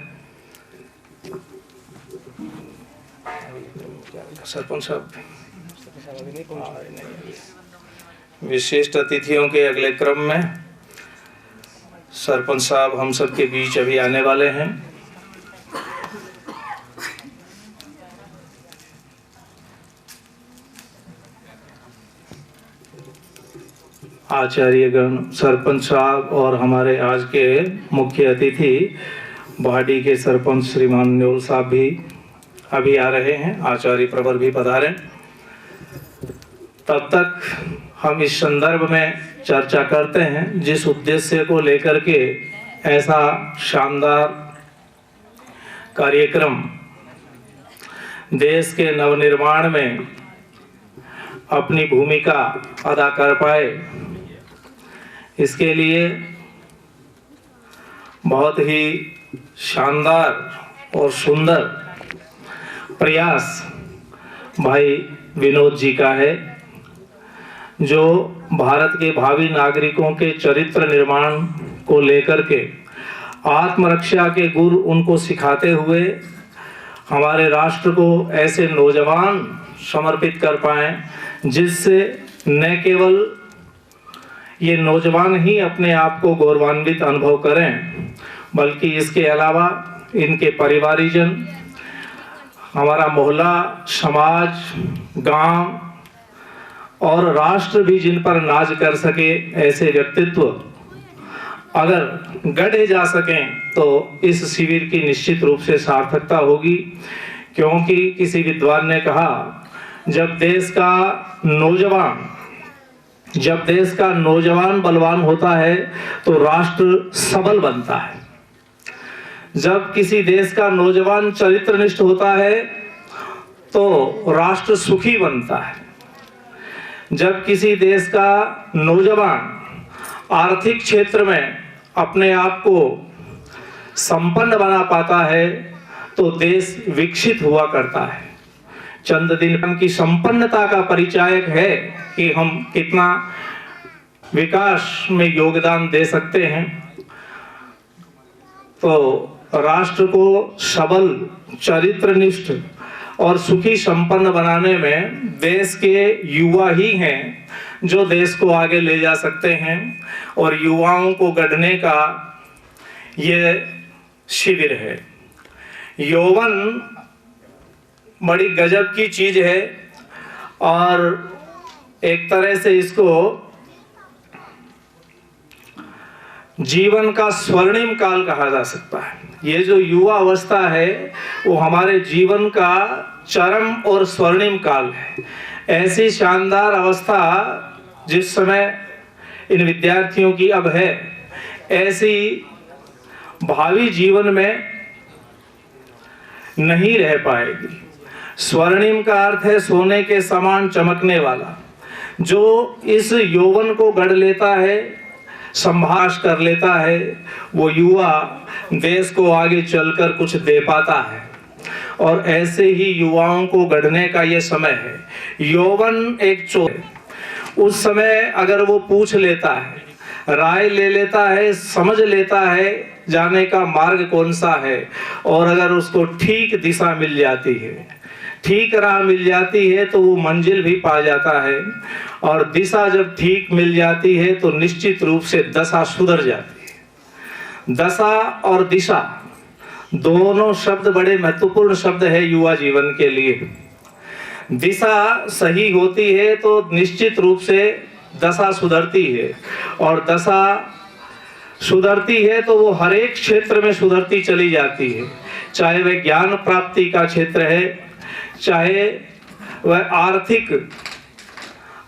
सरपंच साहब, विशिष्ट अतिथियों के अगले क्रम में सरपंच साहब हम सब के बीच अभी आने वाले हैं। आचार्यगण, सरपंच साहब और हमारे आज के मुख्य अतिथि भाटी के सरपंच श्रीमान न्योल साहब भी अभी आ रहे हैं। आचार्य प्रवर भी पधारे। तब तक हम इस संदर्भ में चर्चा करते हैं जिस उद्देश्य को लेकर के ऐसा शानदार कार्यक्रम देश के नवनिर्माण में अपनी भूमिका अदा कर पाए, इसके लिए बहुत ही शानदार और सुंदर प्रयास भाई विनोद जी का है, जो भारत के भावी नागरिकों के चरित्र निर्माण को लेकर के आत्मरक्षा के गुर उनको सिखाते हुए हमारे राष्ट्र को ऐसे नौजवान समर्पित कर पाएं जिससे न केवल ये नौजवान ही अपने आप को गौरवान्वित अनुभव करें, बल्कि इसके अलावा इनके परिवारीजन, हमारा मोहल्ला, समाज, गांव और राष्ट्र भी जिन पर नाज कर सके, ऐसे व्यक्तित्व अगर गढ़े जा सकें तो इस शिविर की निश्चित रूप से सार्थकता होगी। क्योंकि किसी विद्वान ने कहा, जब देश का नौजवान बलवान होता है तो राष्ट्र सबल बनता है। जब किसी देश का नौजवान चरित्रनिष्ठ होता है तो राष्ट्र सुखी बनता है। जब किसी देश का नौजवान आर्थिक क्षेत्र में अपने आप को संपन्न बना पाता है तो देश विकसित हुआ करता है। चंद दिन की संपन्नता का परिचायक है कि हम कितना विकास में योगदान दे सकते हैं। तो राष्ट्र को सबल, चरित्रनिष्ठ और सुखी संपन्न बनाने में देश के युवा ही हैं जो देश को आगे ले जा सकते हैं। और युवाओं को गढ़ने का ये शिविर है। यौवन बड़ी गजब की चीज है और एक तरह से इसको जीवन का स्वर्णिम काल कहा जा सकता है। ये जो युवा अवस्था है वो हमारे जीवन का चरम और स्वर्णिम काल है। ऐसी शानदार अवस्था जिस समय इन विद्यार्थियों की अब है, ऐसी भावी जीवन में नहीं रह पाएगी। स्वर्णिम का अर्थ है सोने के समान चमकने वाला। जो इस यौवन को गढ़ लेता है, संभाष कर लेता है, वो युवा देश को आगे चलकर कुछ दे पाता है। और ऐसे ही युवाओं को गढ़ने का ये समय है। यौवन एक चोर है। उस समय अगर वो पूछ लेता है, राय ले लेता है, समझ लेता है जाने का मार्ग कौन सा है, और अगर उसको ठीक दिशा मिल जाती है, ठीक राह मिल जाती है, तो वो मंजिल भी पा जाता है। और दिशा जब ठीक मिल जाती है तो निश्चित रूप से दशा सुधर जाती है। दशा और दिशा दोनों शब्द बड़े महत्वपूर्ण शब्द है युवा जीवन के लिए। दिशा सही होती है तो निश्चित रूप से दशा सुधरती है, और दशा सुधरती है तो वो हर एक क्षेत्र में सुधरती चली जाती है। चाहे वह ज्ञान प्राप्ति का क्षेत्र है, चाहे वह आर्थिक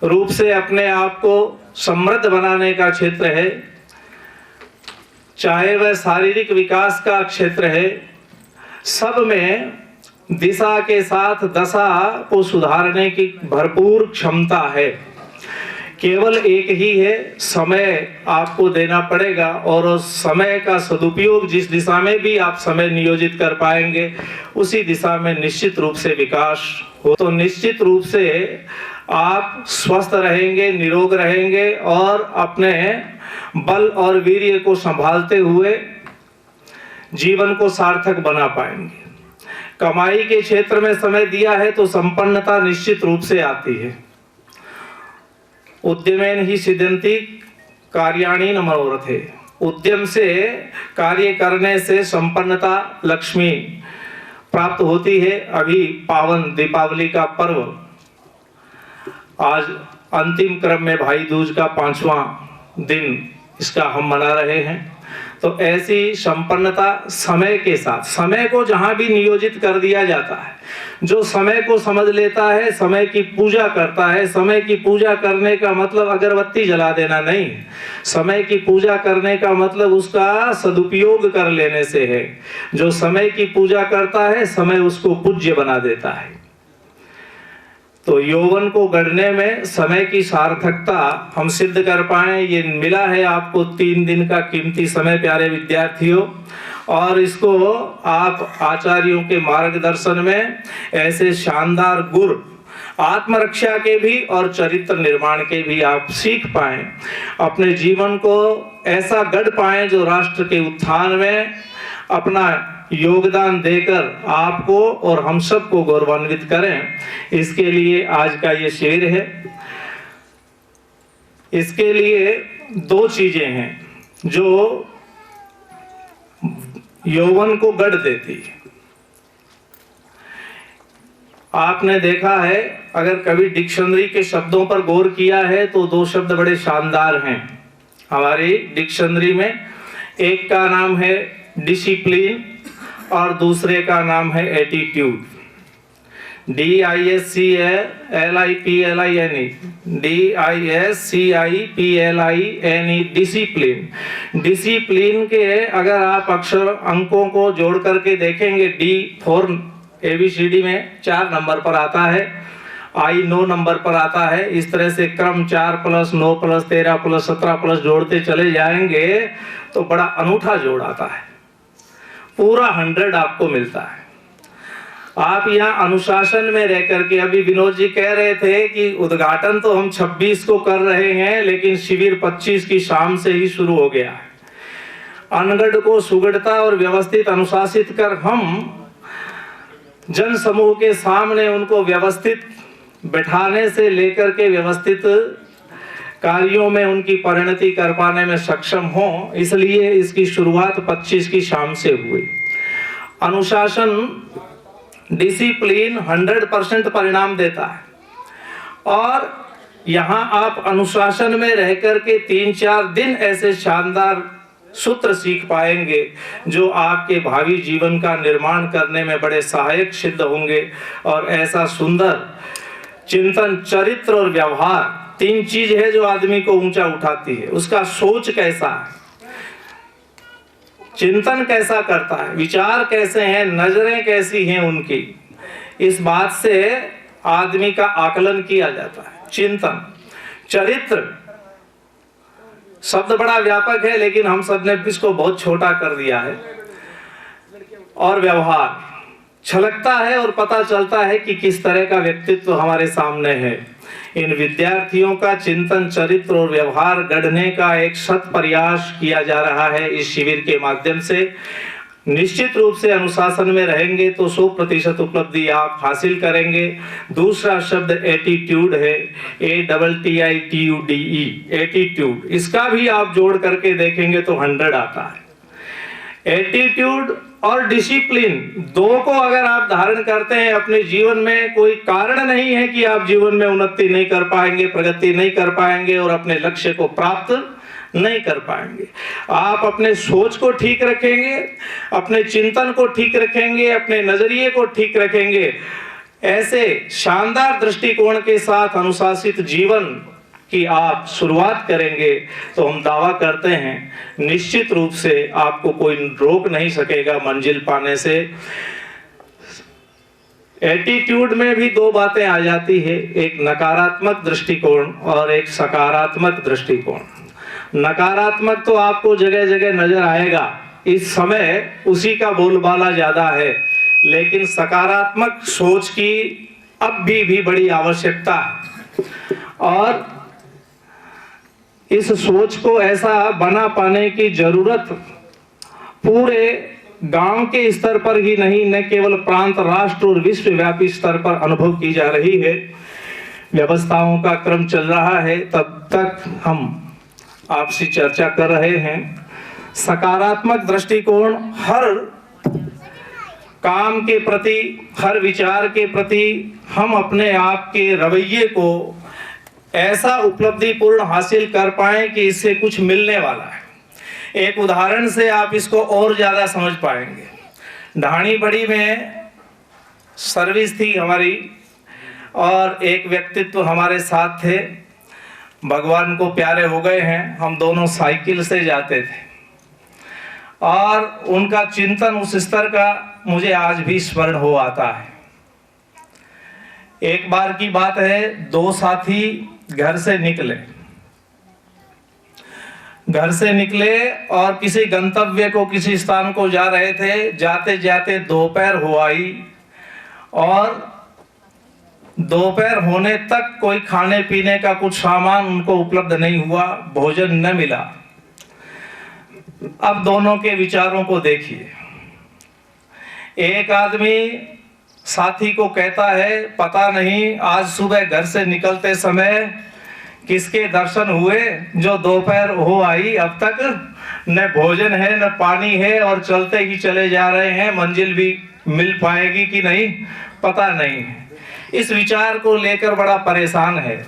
रूप से अपने आप को समृद्ध बनाने का क्षेत्र है, चाहे वह शारीरिक विकास का क्षेत्र है, सब में दिशा के साथ दशा को सुधारने की भरपूर क्षमता है। केवल एक ही है, समय आपको देना पड़ेगा, और उस समय का सदुपयोग जिस दिशा में भी आप समय नियोजित कर पाएंगे उसी दिशा में निश्चित रूप से विकास हो। तो निश्चित रूप से आप स्वस्थ रहेंगे, निरोग रहेंगे और अपने बल और वीर्य को संभालते हुए जीवन को सार्थक बना पाएंगे। कमाई के क्षेत्र में समय दिया है तो संपन्नता निश्चित रूप से आती है। उद्यमेन ही सिद्ध्यन्ति कार्याणि न मनोरथे। उद्यम से, कार्य करने से संपन्नता, लक्ष्मी प्राप्त होती है। अभी पावन दीपावली का पर्व, आज अंतिम क्रम में भाई दूज का 5वां दिन इसका हम मना रहे हैं। तो ऐसी संपन्नता समय के साथ, समय को जहां भी नियोजित कर दिया जाता है, जो समय को समझ लेता है, समय की पूजा करता है। समय की पूजा करने का मतलब अगरबत्ती जला देना नहीं, समय की पूजा करने का मतलब उसका सदुपयोग कर लेने से है। जो समय की पूजा करता है, समय उसको पूज्य बना देता है। तो यौवन को गढ़ने में समय की सार्थकता हम सिद्ध कर पाए, ये मिला है आपको 3 दिन का कीमती समय प्यारे विद्यार्थियों। और इसको आप आचार्यों के मार्गदर्शन में ऐसे शानदार गुर आत्मरक्षा के भी और चरित्र निर्माण के भी आप सीख पाएं, अपने जीवन को ऐसा गढ़ पाएं जो राष्ट्र के उत्थान में अपना योगदान देकर आपको और हम सबको गौरवान्वित करें। इसके लिए आज का ये शिविर है। इसके लिए 2 चीजें हैं जो यौवन को गढ़ देती है। आपने देखा है, अगर कभी डिक्शनरी के शब्दों पर गौर किया है तो 2 शब्द बड़े शानदार हैं हमारी डिक्शनरी में। एक का नाम है डिसिप्लिन और दूसरे का नाम है attitude. DISCLIPLINE, DISCIPLINE, discipline. Discipline के अगर आप अक्षर अंकों को जोड़ करके देखेंगे, D4 ABCD में 4 नंबर पर आता है, I 9 नंबर पर आता है। इस तरह से क्रम 4 + 9 + 13 + 17 + जोड़ते चले जाएंगे तो बड़ा अनूठा जोड़ आता है, पूरा 100 आपको मिलता है। आप यहाँ अनुशासन में रह करके, अभी विनोद जी कह रहे थे कि उद्घाटन तो हम 26 को कर रहे हैं लेकिन शिविर 25 की शाम से ही शुरू हो गया है। अनगढ़ को सुगढ़ता और व्यवस्थित अनुशासित कर हम जन समूह के सामने उनको व्यवस्थित बैठाने से लेकर के व्यवस्थित कार्यों में उनकी परिणति कर पाने में सक्षम हो, इसलिए इसकी शुरुआत 25 की शाम से हुई। अनुशासन, डिसिप्लिन 100% परिणाम देता है और यहाँ आप अनुशासन में रह करके 3-4 दिन ऐसे शानदार सूत्र सीख पाएंगे जो आपके भावी जीवन का निर्माण करने में बड़े सहायक सिद्ध होंगे। और ऐसा सुंदर चिंतन, चरित्र और व्यवहार, 3 चीज है जो आदमी को ऊंचा उठाती है। उसका सोच कैसा है, चिंतन कैसा करता है, विचार कैसे हैं, नजरें कैसी हैं उनकी, इस बात से आदमी का आकलन किया जाता है। चिंतन, चरित्र शब्द बड़ा व्यापक है लेकिन हम सब ने इसको बहुत छोटा कर दिया है। और व्यवहार छलकता है और पता चलता है कि किस तरह का व्यक्तित्व हमारे सामने है। इन विद्यार्थियों का चिंतन, चरित्र और व्यवहार गढ़ने का एक सत प्रयास किया जा रहा है इस शिविर के माध्यम से। निश्चित रूप से अनुशासन में रहेंगे तो 100% उपलब्धि आप हासिल करेंगे। दूसरा शब्द एटीट्यूड है, ATTITUDE, एटीट्यूड। इसका भी आप जोड़ करके देखेंगे तो 100 आता है। एटीट्यूड और डिसिप्लिन, दो को अगर आप धारण करते हैं अपने जीवन में, कोई कारण नहीं है कि आप जीवन में उन्नति नहीं कर पाएंगे, प्रगति नहीं कर पाएंगे और अपने लक्ष्य को प्राप्त नहीं कर पाएंगे। आप अपने सोच को ठीक रखेंगे, अपने चिंतन को ठीक रखेंगे, अपने नजरिए को ठीक रखेंगे, ऐसे शानदार दृष्टिकोण के साथ अनुशासित जीवन की आप शुरुआत करेंगे तो हम दावा करते हैं निश्चित रूप से आपको कोई रोक नहीं सकेगा मंजिल पाने से। एटीट्यूड में भी 2 बातें आ जाती है, एक नकारात्मक दृष्टिकोण और एक सकारात्मक दृष्टिकोण। नकारात्मक तो आपको जगह जगह नजर आएगा, इस समय उसी का बोलबाला ज्यादा है, लेकिन सकारात्मक सोच की अब भी बड़ी आवश्यकता है। और इस सोच को ऐसा बना पाने की जरूरत पूरे गांव के स्तर पर ही नहीं, न केवल प्रांत, राष्ट्र और विश्वव्यापी स्तर पर अनुभव की जा रही है। व्यवस्थाओं का क्रम चल रहा है, तब तक हम आपसे चर्चा कर रहे हैं। सकारात्मक दृष्टिकोण हर काम के प्रति, हर विचार के प्रति हम अपने आप के रवैये को ऐसा उपलब्धि पूर्ण हासिल कर पाए कि इससे कुछ मिलने वाला है। एक उदाहरण से आप इसको और ज्यादा समझ पाएंगे। ढाणी बड़ी में सर्विस थी हमारी और एक व्यक्तित्व हमारे साथ थे, भगवान को प्यारे हो गए हैं। हम दोनों साइकिल से जाते थे और उनका चिंतन उस स्तर का मुझे आज भी स्मरण हो आता है। एक बार की बात है, 2 साथी घर से निकले और किसी गंतव्य को, किसी स्थान को जा रहे थे। जाते जाते दोपहर हो आई और दोपहर होने तक कोई खाने पीने का कुछ सामान उनको उपलब्ध नहीं हुआ, भोजन न मिला। अब दोनों के विचारों को देखिए। एक आदमी साथी को कहता है, पता नहीं आज सुबह घर से निकलते समय किसके दर्शन हुए, जो दोपहर हो आई अब तक न भोजन है न पानी है और चलते ही चले जा रहे हैं, मंजिल भी मिल पाएगी कि नहीं पता नहीं। इस विचार को लेकर बड़ा परेशान है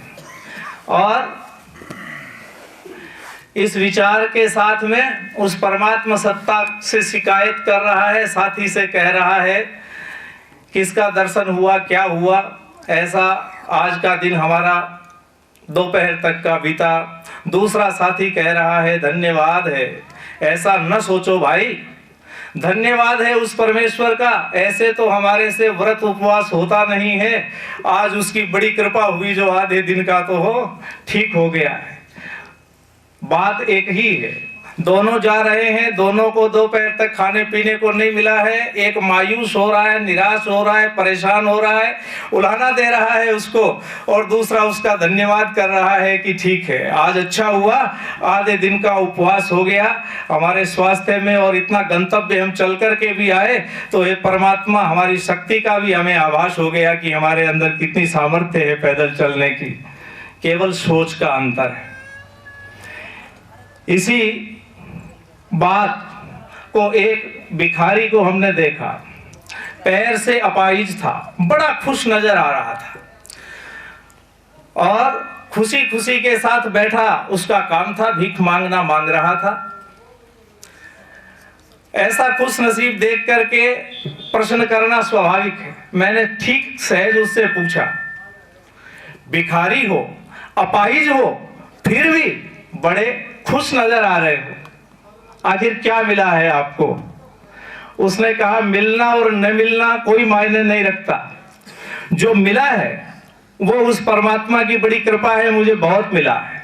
और इस विचार के साथ में उस परमात्मा सत्ता से शिकायत कर रहा है, साथी से कह रहा है किसका दर्शन हुआ, क्या हुआ, ऐसा आज का दिन हमारा दोपहर तक का बीता। दूसरा साथी कह रहा है धन्यवाद है, ऐसा न सोचो भाई, धन्यवाद है उस परमेश्वर का, ऐसे तो हमारे से व्रत उपवास होता नहीं है, आज उसकी बड़ी कृपा हुई जो आधे दिन का तो हो ठीक हो गया है। बात एक ही है, दोनों जा रहे हैं, दोनों को दोपहर तक खाने पीने को नहीं मिला है। एक मायूस हो रहा है, निराश हो रहा है, परेशान हो रहा है, उलाहना दे रहा है उसको, और दूसरा उसका धन्यवाद कर रहा है कि ठीक है आज अच्छा हुआ, आधे दिन का उपवास हो गया हमारे स्वास्थ्य में, और इतना गंतव्य हम चल कर के भी आए तो ये परमात्मा हमारी शक्ति का भी हमें आभास हो गया कि हमारे अंदर कितनी सामर्थ्य है पैदल चलने की। केवल सोच का अंतर है। इसी बात को एक भिखारी को हमने देखा, पैर से अपाहिज था, बड़ा खुश नजर आ रहा था और खुशी खुशी के साथ बैठा, उसका काम था भीख मांगना, मांग रहा था। ऐसा खुश नसीब देख करके प्रश्न करना स्वाभाविक है। मैंने ठीक सहज उससे पूछा, भिखारी हो, अपाहिज हो, फिर भी बड़े खुश नजर आ रहे हो, आखिर क्या मिला है आपको? उसने कहा, मिलना और न मिलना कोई मायने नहीं रखता, जो मिला है वो उस परमात्मा की बड़ी कृपा है, मुझे बहुत मिला है।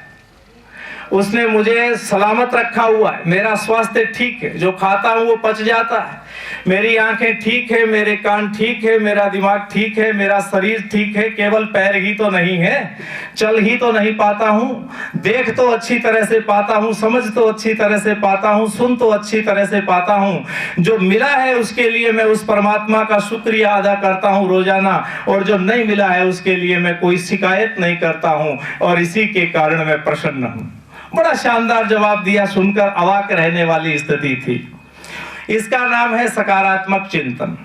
उसने मुझे सलामत रखा हुआ है, मेरा स्वास्थ्य ठीक है, जो खाता हूं वो पच जाता है, मेरी आंखें ठीक है, मेरे कान ठीक है, मेरा दिमाग ठीक है, मेरा शरीर ठीक है। केवल पैर ही तो नहीं है, चल ही तो नहीं पाता हूं, देख तो अच्छी तरह से पाता हूं, समझ तो अच्छी तरह से पाता हूं, सुन तो अच्छी तरह से पाता हूं। जो मिला है उसके लिए मैं उस परमात्मा का शुक्रिया अदा करता हूं रोजाना, और जो नहीं मिला है उसके लिए मैं कोई शिकायत नहीं करता हूं, और इसी के कारण मैं प्रसन्न हूं। बड़ा शानदार जवाब दिया, सुनकर अवाक रहने वाली स्थिति थी। इसका नाम है सकारात्मक चिंतन,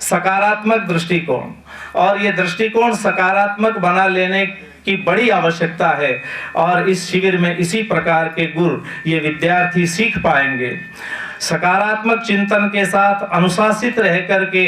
सकारात्मक दृष्टिकोण, और ये दृष्टिकोण सकारात्मक बना लेने की बड़ी आवश्यकता है। और इस शिविर में इसी प्रकार के गुर ये विद्यार्थी सीख पाएंगे। सकारात्मक चिंतन के साथ अनुशासित रह करके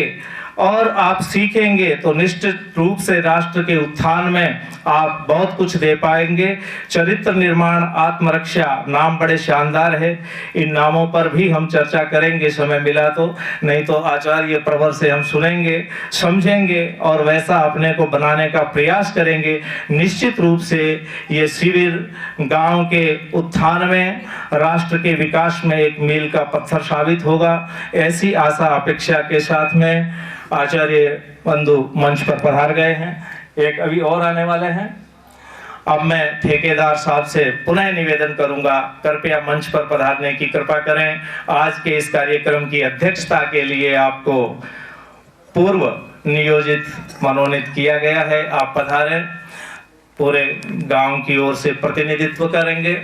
और आप सीखेंगे तो निश्चित रूप से राष्ट्र के उत्थान में आप बहुत कुछ दे पाएंगे। चरित्र निर्माण, आत्मरक्षा, नाम बड़े शानदार है। इन नामों पर भी हम चर्चा करेंगे समय मिला तो, नहीं तो आचार्य प्रवर से हम सुनेंगे, समझेंगे और वैसा अपने को बनाने का प्रयास करेंगे। निश्चित रूप से ये शिविर गांव के उत्थान में, राष्ट्र के विकास में एक मील का पत्थर साबित होगा। ऐसी आशा अपेक्षा के साथ में आचार्य बंधु मंच पर पधार गए हैं, एक अभी और आने वाले हैं। अब मैं ठेकेदार साहब से पुनः निवेदन करूंगा, कृपया मंच पर पधारने की कृपा करें। आज के इस कार्यक्रम की अध्यक्षता के लिए आपको पूर्व नियोजित मनोनीत किया गया है, आप पधारें। पूरे गांव की ओर से प्रतिनिधित्व करेंगे।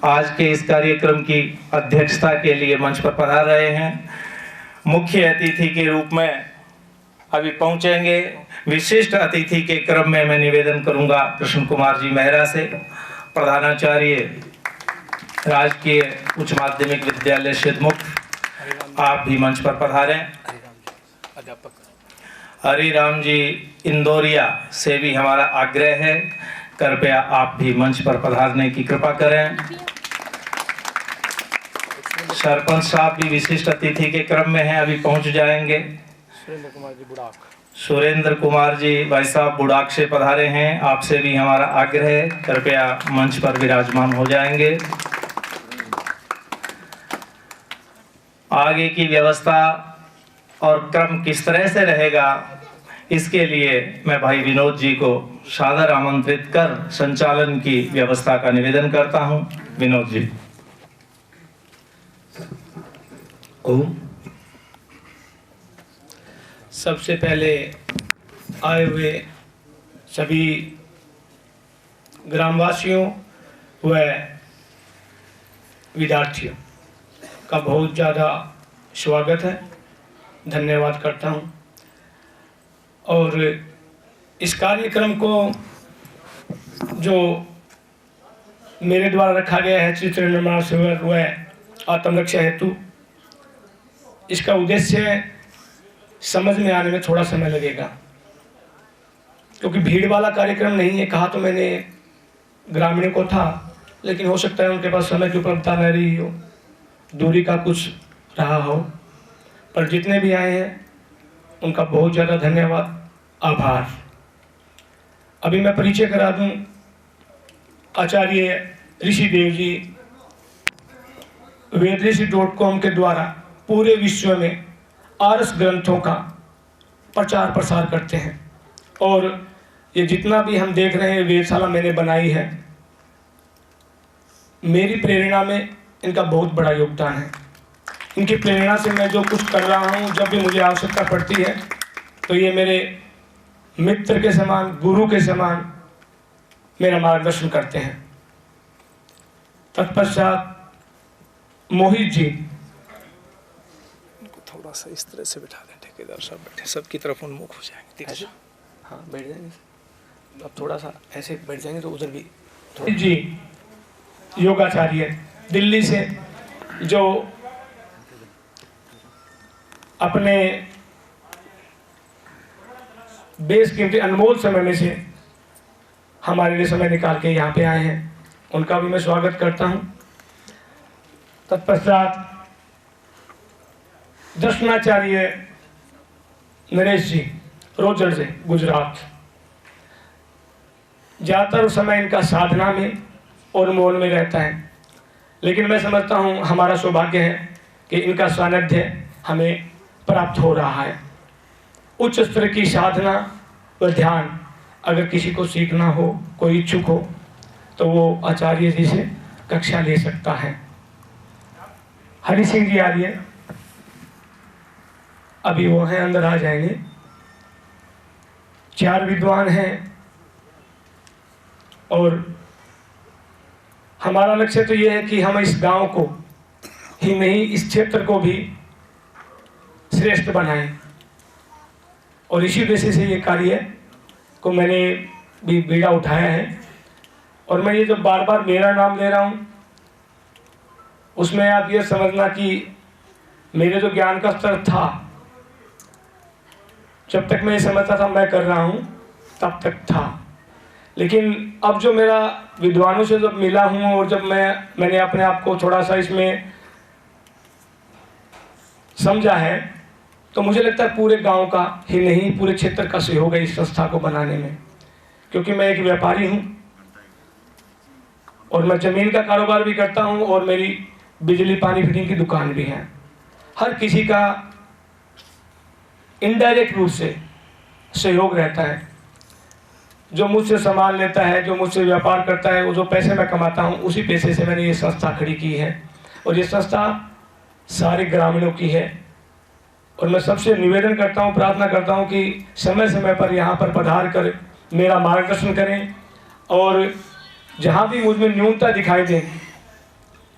आज के इस कार्यक्रम की अध्यक्षता के लिए मंच पर पधार रहे हैं। मुख्य अतिथि के रूप में अभी पहुंचेंगे। विशिष्ट अतिथि के क्रम में मैं निवेदन करूंगा कृष्ण कुमार जी मेहरा से, प्रधानाचार्य राजकीय उच्च माध्यमिक विद्यालय सिद्धमुख, आप भी मंच पर पधारें। हरिराम जी इंदौरिया से भी हमारा आग्रह है, कृपया आप भी मंच पर पधारने की कृपा करें। सरपंच साहब भी विशिष्ट अतिथि के क्रम में हैं, अभी पहुंच जाएंगे। सुरेंद्र कुमार जी भाई साहब बुड़ाक से पधारे हैं, आपसे भी हमारा आग्रह है, कृपया मंच पर विराजमान हो जाएंगे। आगे की व्यवस्था और क्रम किस तरह से रहेगा, इसके लिए मैं भाई विनोद जी को सादर आमंत्रित कर संचालन की व्यवस्था का निवेदन करता हूं। विनोद जी। सबसे पहले आए हुए सभी ग्रामवासियों व विद्यार्थियों का बहुत ज़्यादा स्वागत है, धन्यवाद करता हूं। और इस कार्यक्रम को जो मेरे द्वारा रखा गया है, चरित्र निर्माण शिविर व आत्मरक्षा हेतु, इसका उद्देश्य समझ में आने में थोड़ा समय लगेगा, क्योंकि भीड़ वाला कार्यक्रम नहीं है। कहा तो मैंने ग्रामीणों को था, लेकिन हो सकता है उनके पास समय की उपलब्धता न रही हो, दूरी का कुछ रहा हो, पर जितने भी आए हैं उनका बहुत ज़्यादा धन्यवाद, आभार। अभी मैं परिचय करा दूं, आचार्य ऋषिदेव जी वेदऋषि.com के द्वारा पूरे विश्व में आर्ष ग्रंथों का प्रचार प्रसार करते हैं। और ये जितना भी हम देख रहे हैं वेदशाला मैंने बनाई है, मेरी प्रेरणा में इनका बहुत बड़ा योगदान है। इनकी प्रेरणा से मैं जो कुछ कर रहा हूँ, जब भी मुझे आवश्यकता पड़ती है तो ये मेरे मित्र के समान, गुरु के समान मेरा मार्गदर्शन करते हैं। तत्पश्चात मोहित जी, थोड़ा सा इस तरह से बिठा दें, ठेकेदार साहब बैठे, सबकी तरफ उन्मुख हो जाएंगे। ठीक है, हाँ बैठ जाएंगे। अब थोड़ा सा ऐसे बैठ जाएंगे तो उधर भी थोड़ा। जी योगाचार्य दिल्ली से, जो अपने बेशकीमती अनमोल समय में से हमारे लिए समय निकाल के यहाँ पे आए हैं, उनका भी मैं स्वागत करता हूँ। तत्पश्चात दर्शनाचार्य नरेश जी, रोजड़ से, गुजरात। ज़्यादातर समय इनका साधना में और मौन में रहता है, लेकिन मैं समझता हूँ हमारा सौभाग्य है कि इनका सानिध्य हमें प्राप्त हो रहा है। उच्च स्तर की साधना व ध्यान अगर किसी को सीखना हो, कोई इच्छुक हो, तो वो आचार्य जी से कक्षा ले सकता है। हरि सिंह जी आर्य, अभी वो हैं, अंदर आ जाएंगे। 4 विद्वान हैं और हमारा लक्ष्य तो ये है कि हम इस गांव को ही नहीं, इस क्षेत्र को भी श्रेष्ठ बनाएं। और इसी वजह से ये कार्य को मैंने भी बीड़ा उठाया है। और मैं ये जो बार बार मेरा नाम ले रहा हूँ, उसमें आप ये समझना कि मेरे जो ज्ञान का स्तर था, जब तक मैं ये समझता था मैं कर रहा हूँ तब तक था, लेकिन अब जो मेरा विद्वानों से जब मिला हूँ और जब मैंने अपने आप को थोड़ा सा इसमें समझा है, तो मुझे लगता है पूरे गांव का ही नहीं, पूरे क्षेत्र का सहयोग है इस संस्था को बनाने में। क्योंकि मैं एक व्यापारी हूँ और मैं ज़मीन का कारोबार भी करता हूँ और मेरी बिजली पानी फिटिंग की दुकान भी है। हर किसी का इनडायरेक्ट रूप से सहयोग रहता है। जो मुझसे सामान लेता है, जो मुझसे व्यापार करता है, वो जो पैसे मैं कमाता हूँ, उसी पैसे से मैंने ये संस्था खड़ी की है। और ये संस्था सारे ग्रामीणों की है। और मैं सबसे निवेदन करता हूँ, प्रार्थना करता हूँ कि समय समय पर यहाँ पर पधार कर मेरा मार्गदर्शन करें, और जहाँ भी मुझ में न्यूनता दिखाई दे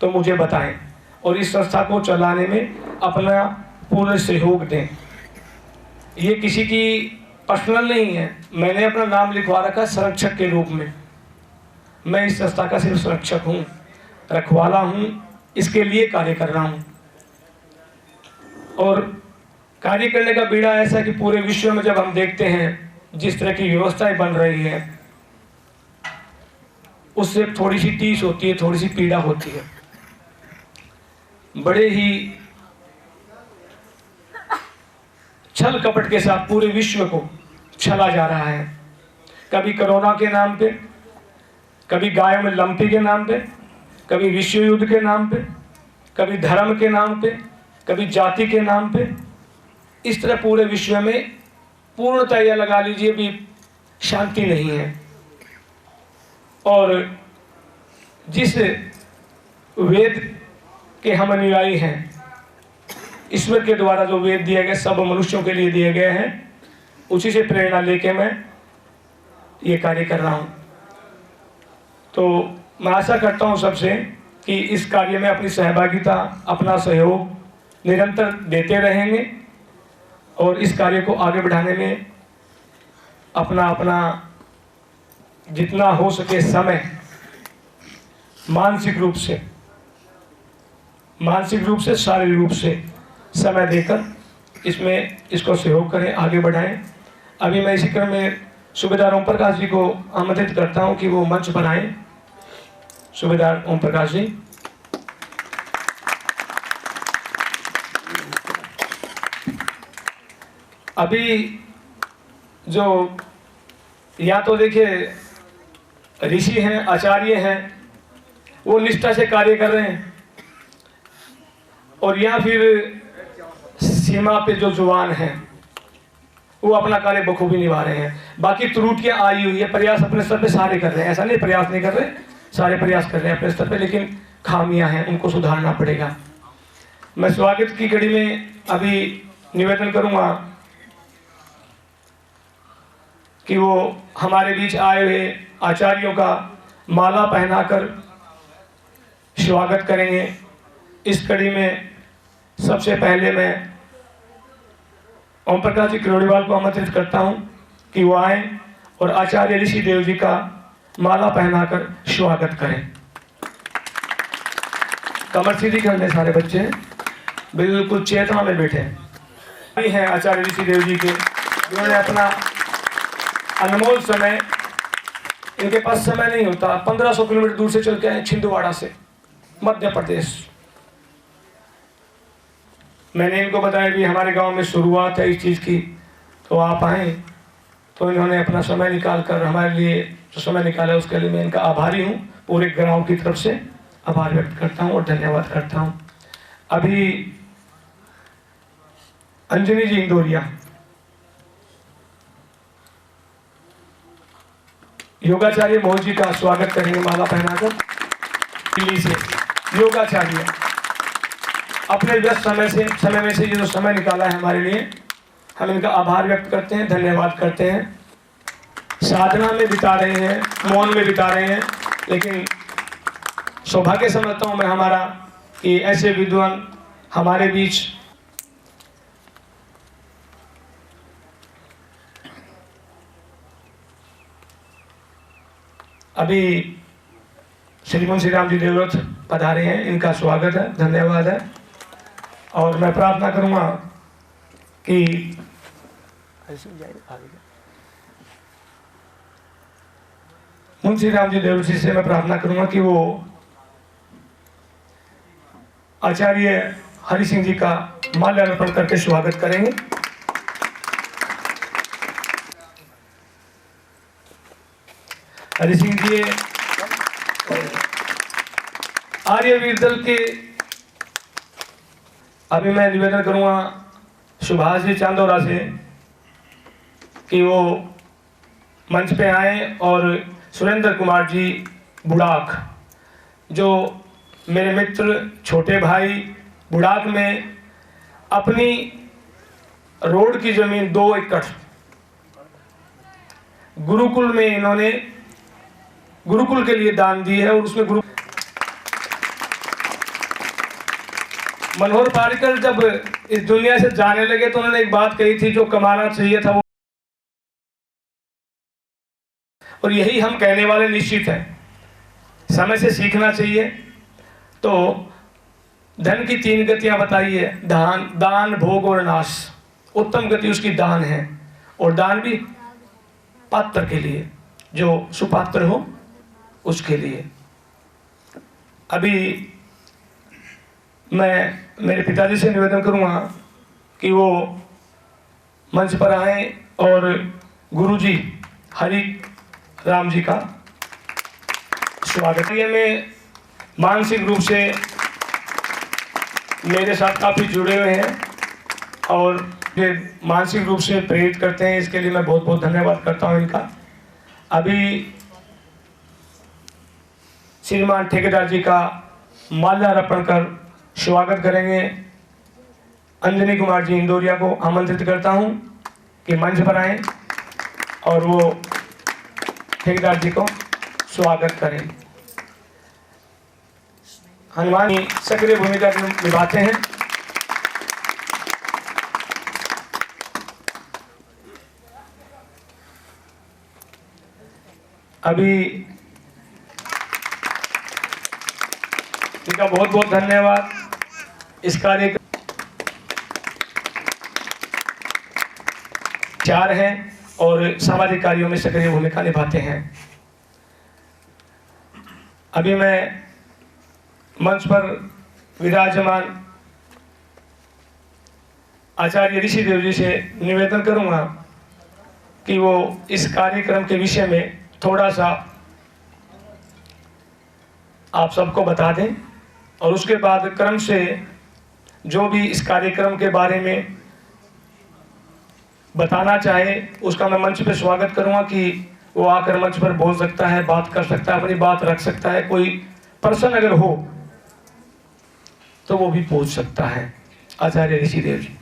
तो मुझे बताएं, और इस संस्था को चलाने में अपना पूर्ण सहयोग दें। ये किसी की पर्सनल नहीं है, मैंने अपना नाम लिखवा रखा संरक्षक के रूप में। मैं इस संस्था का सिर्फ संरक्षक हूँ, रखवाला हूँ, इसके लिए कार्य कर रहा हूँ। और कार्य करने का बीड़ा ऐसा कि पूरे विश्व में जब हम देखते हैं जिस तरह की व्यवस्थाएं बन रही है, उससे थोड़ी सी टीस होती है, थोड़ी सी पीड़ा होती है। बड़े ही छल कपट के साथ पूरे विश्व को छला जा रहा है। कभी कोरोना के नाम पे, कभी गायों में लंपी के नाम पे, कभी विश्व युद्ध के नाम पे, कभी धर्म के नाम पे, कभी जाति के नाम पे। इस तरह पूरे विश्व में पूर्णतः यह लगा लीजिए भी शांति नहीं है। और जिस वेद के हम अनुयायी हैं, ईश्वर के द्वारा जो वेद दिए गए सब मनुष्यों के लिए दिए गए हैं, उसी से प्रेरणा लेके मैं ये कार्य कर रहा हूँ। तो मैं आशा करता हूँ सबसे कि इस कार्य में अपनी सहभागिता, अपना सहयोग निरंतर देते रहेंगे और इस कार्य को आगे बढ़ाने में अपना अपना जितना हो सके समय मानसिक रूप से शारीरिक रूप से समय देकर इसको सहयोग करें, आगे बढ़ाएं। अभी मैं इसी क्रम में सूबेदार ओम प्रकाश जी को आमंत्रित करता हूं कि वो मंच पर आएं। सूबेदार ओम प्रकाश जी। अभी जो या तो देखिए ऋषि हैं, आचार्य हैं, वो निष्ठा से कार्य कर रहे हैं, और या फिर सीमा पे जो जवान हैं वो अपना कार्य बखूबी निभा रहे हैं। बाकी त्रुटियां आई हुई है, प्रयास अपने स्तर पे सारे कर रहे हैं, ऐसा नहीं प्रयास नहीं कर रहे, सारे प्रयास कर रहे हैं अपने स्तर पे, लेकिन खामियां हैं, उनको सुधारना पड़ेगा। मैं स्वागत की कड़ी में अभी निवेदन करूंगा कि वो हमारे बीच आए हुए आचार्यों का माला पहनाकर स्वागत करेंगे। इस कड़ी में सबसे पहले मैं ओम प्रकाश जी किरोड़ीवाल को आमंत्रित करता हूं कि वो आए और आचार्य ऋषि देव जी का माला पहनाकर स्वागत करें। कमर सीधी कर ले सारे बच्चे, बिल्कुल चेतना में बैठे हैं आचार्य ऋषि देव जी के, जिन्होंने अपना अनमोल समय, इनके पास समय नहीं होता, 1500 किलोमीटर दूर से चल के आए छिंदवाड़ा से, मध्य प्रदेश। मैंने इनको बताया कि हमारे गांव में शुरुआत है इस चीज़ की, तो आप आए, तो इन्होंने अपना समय निकाल कर हमारे लिए जो समय निकाला उसके लिए मैं इनका आभारी हूँ। पूरे गांव की तरफ से आभार व्यक्त करता हूँ और धन्यवाद करता हूँ। अभी अंजनी जी इंदौरिया योगाचार्य मोहन जी का स्वागत करेंगे माला पहनाकर दिल्ली से। योगाचार्य अपने व्यस्त समय में से ये जो समय निकाला है हमारे लिए, हम इनका आभार व्यक्त करते हैं, धन्यवाद करते हैं। साधना में बिता रहे हैं, मौन में बिता रहे हैं, लेकिन सौभाग्य समझता हूँ मैं हमारा कि ऐसे विद्वान हमारे बीच अभी श्रीमन श्री राम जी देवव्रत पधारे हैं, इनका स्वागत है, धन्यवाद है। और मैं प्रार्थना करूंगा कि मुंशी राम जी देवव्रत जी से मैं प्रार्थना करूंगा कि वो आचार्य हरि सिंह जी का माल्यार्पण करके स्वागत करेंगे। हरि सिंह जी आर्यवीर दल के, अभी मैं निवेदन करूंगा सुभाष जी चांदोरा से कि वो मंच पे आए, और सुरेंद्र कुमार जी बुड़ाक, जो मेरे मित्र छोटे भाई, बुड़ाक में अपनी रोड की जमीन 2 एकड़ गुरुकुल में इन्होंने गुरुकुल के लिए दान दी है, और उसमें गुरु मनोहर पारिकर जब इस दुनिया से जाने लगे तो उन्होंने एक बात कही थी, जो कमाना चाहिए था वो, और यही हम कहने वाले निश्चित हैं, समय से सीखना चाहिए। तो धन की 3 गतियां बताई है, दान, भोग और नाश। उत्तम गति उसकी दान है, और दान भी पात्र के लिए, जो सुपात्र हो उसके लिए। अभी मैं मेरे पिताजी से निवेदन करूंगा कि वो मंच पर आए और गुरुजी हरि राम जी का स्वागत। ये में मानसिक रूप से मेरे साथ काफ़ी जुड़े हुए हैं और ये मानसिक रूप से प्रेरित करते हैं, इसके लिए मैं बहुत बहुत धन्यवाद करता हूँ इनका। अभी श्रीमान ठेकेदार जी का माल्यार्पण कर स्वागत करेंगे। अंजनी कुमार जी इंदौरिया को आमंत्रित करता हूं कि मंच पर आएं और वो ठेकेदार जी को स्वागत करें। हनुमान जी सक्रिय भूमिका निभाते हैं। अभी इनका बहुत बहुत धन्यवाद। इस कार्य चार हैं और सामाजिक कार्यों में सक्रिय भूमिका निभाते हैं। अभी मैं मंच पर विराजमान आचार्य ऋषि देव जी से निवेदन करूंगा कि वो इस कार्यक्रम के विषय में थोड़ा सा आप सबको बता दें और उसके बाद क्रम से जो भी इस कार्यक्रम के बारे में बताना चाहे उसका मैं मंच पे स्वागत करूंगा कि वो आकर मंच पर बोल सकता है, बात कर सकता है, अपनी बात रख सकता है। कोई पर्सन अगर हो तो वो भी पूछ सकता है। आचार्य ऋषिदेव जी।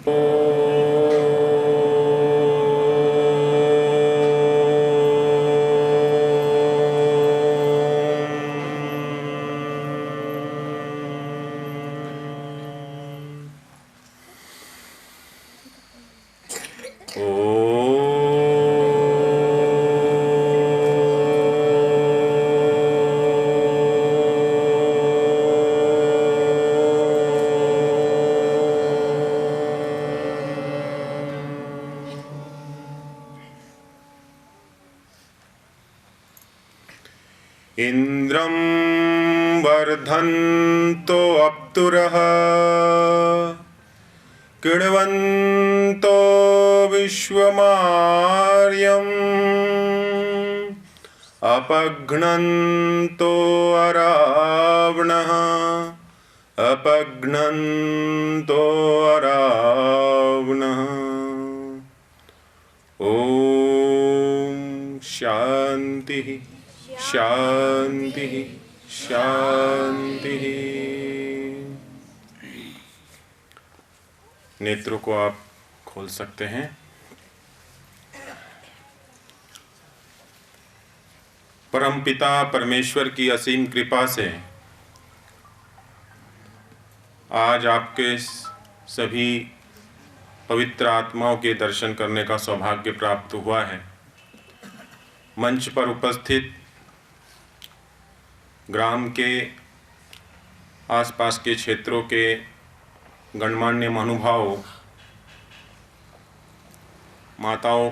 इंद्रं वर्धन्तो अप्तुरः कृण्वन्तो विश्वमार्यम् अपघ्नन्तो अरावणः अपघ्नन्तो अरावणः। ओम शांति शांति शांति। नेत्रों को आप खोल सकते हैं। परमपिता परमेश्वर की असीम कृपा से आज आपके सभी पवित्र आत्माओं के दर्शन करने का सौभाग्य प्राप्त हुआ है। मंच पर उपस्थित ग्राम के आसपास के क्षेत्रों के गणमान्य महानुभावों, माताओं,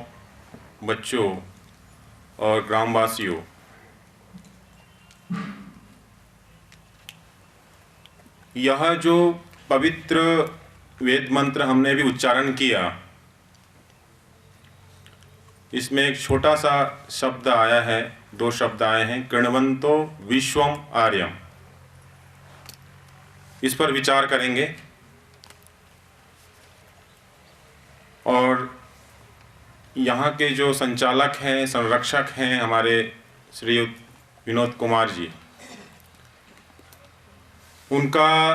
बच्चों और ग्रामवासियों, यह जो पवित्र वेद मंत्र हमने भी उच्चारण किया, इसमें एक छोटा सा शब्द आया है, दो शब्द आए हैं, कृण्वन्तो विश्वम आर्यम। इस पर विचार करेंगे और यहाँ के जो संचालक हैं, संरक्षक हैं हमारे श्री विनोद कुमार जी, उनका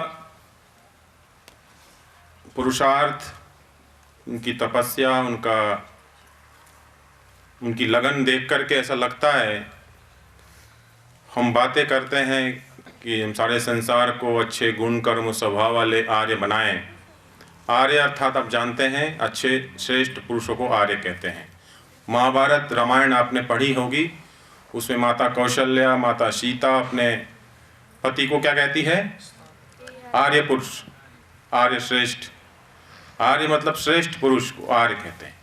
पुरुषार्थ, उनकी तपस्या, उनकी लगन देख करके ऐसा लगता है, हम बातें करते हैं कि हम सारे संसार को अच्छे गुण कर्म स्वभाव वाले आर्य बनाएं। आर्य अर्थात आप जानते हैं अच्छे श्रेष्ठ पुरुषों को आर्य कहते हैं। महाभारत रामायण आपने पढ़ी होगी, उसमें माता कौशल्या, माता सीता अपने पति को क्या कहती है? आर्य पुरुष, आर्य श्रेष्ठ। आर्य मतलब श्रेष्ठ पुरुष को आर्य कहते हैं।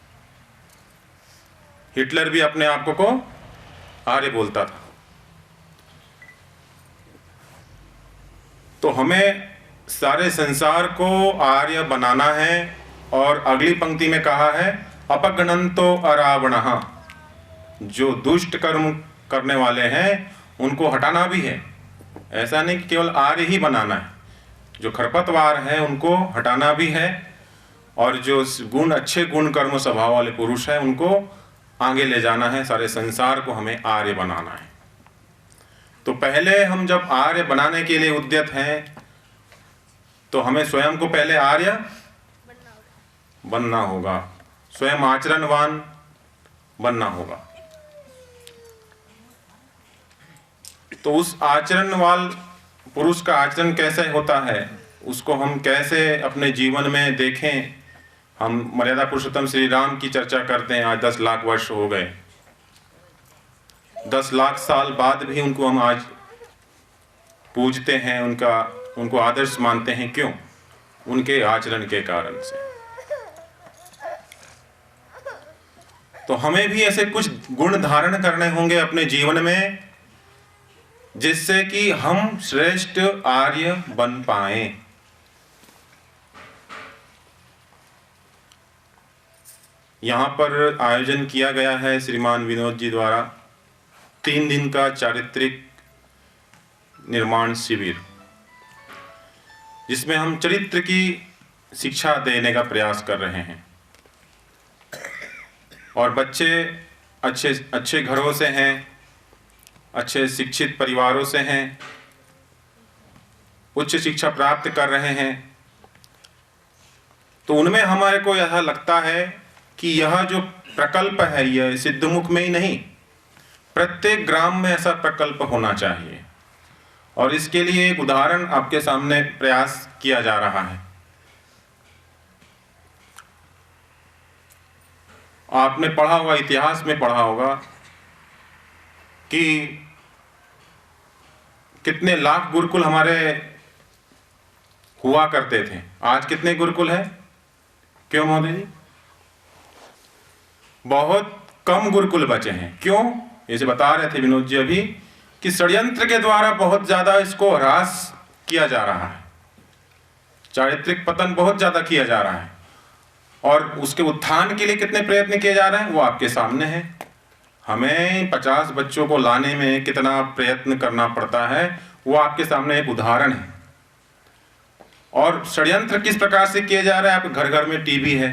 हिटलर भी अपने आप को आर्य बोलता था। तो हमें सारे संसार को आर्य बनाना है। और अगली पंक्ति में कहा है अपघ्नन्तो अरावणः, जो दुष्ट कर्म करने वाले हैं उनको हटाना भी है। ऐसा नहीं कि केवल आर्य ही बनाना है, जो खरपतवार हैं उनको हटाना भी है, और जो गुण अच्छे गुण कर्म स्वभाव वाले पुरुष हैं उनको आगे ले जाना है। सारे संसार को हमें आर्य बनाना है। तो पहले हम जब आर्य बनाने के लिए उद्यत हैं तो हमें स्वयं को पहले आर्य बनना होगा, स्वयं आचरणवान बनना होगा। तो उस आचरणवान पुरुष का आचरण कैसे होता है, उसको हम कैसे अपने जीवन में देखें। हम मर्यादा पुरुषोत्तम श्री राम की चर्चा करते हैं, आज 10 लाख वर्ष हो गए। 10 लाख साल बाद भी उनको हम आज पूजते हैं, उनको आदर्श मानते हैं। क्यों? उनके आचरण के कारण से। तो हमें भी ऐसे कुछ गुण धारण करने होंगे अपने जीवन में, जिससे कि हम श्रेष्ठ आर्य बन पाएं। यहाँ पर आयोजन किया गया है श्रीमान विनोद जी द्वारा 3 दिन का चारित्रिक निर्माण शिविर, जिसमें हम चरित्र की शिक्षा देने का प्रयास कर रहे हैं। और बच्चे अच्छे घरों से हैं, अच्छे शिक्षित परिवारों से हैं, उच्च शिक्षा प्राप्त कर रहे हैं। तो उनमें हमारे को यह लगता है कि यह जो प्रकल्प है यह सिद्धमुख में ही नहीं, प्रत्येक ग्राम में ऐसा प्रकल्प होना चाहिए। और इसके लिए एक उदाहरण आपके सामने प्रयास किया जा रहा है। आपने पढ़ा होगा, इतिहास में पढ़ा होगा कि कितने लाख गुरुकुल हमारे हुआ करते थे। आज कितने गुरुकुल हैं? क्यों महोदय जी? बहुत कम गुरुकुल बचे हैं। क्यों? जैसे बता रहे थे विनोद जी अभी कि षड्यंत्र के द्वारा बहुत ज्यादा इसको ह्रास किया जा रहा है, चारित्रिक पतन बहुत ज्यादा किया जा रहा है। और उसके उत्थान के लिए कितने प्रयत्न किए जा रहे हैं वो आपके सामने है। हमें 50 बच्चों को लाने में कितना प्रयत्न करना पड़ता है वो आपके सामने एक उदाहरण है। और षड्यंत्र किस प्रकार से किए जा रहे हैं, आपके घर घर में टीवी है,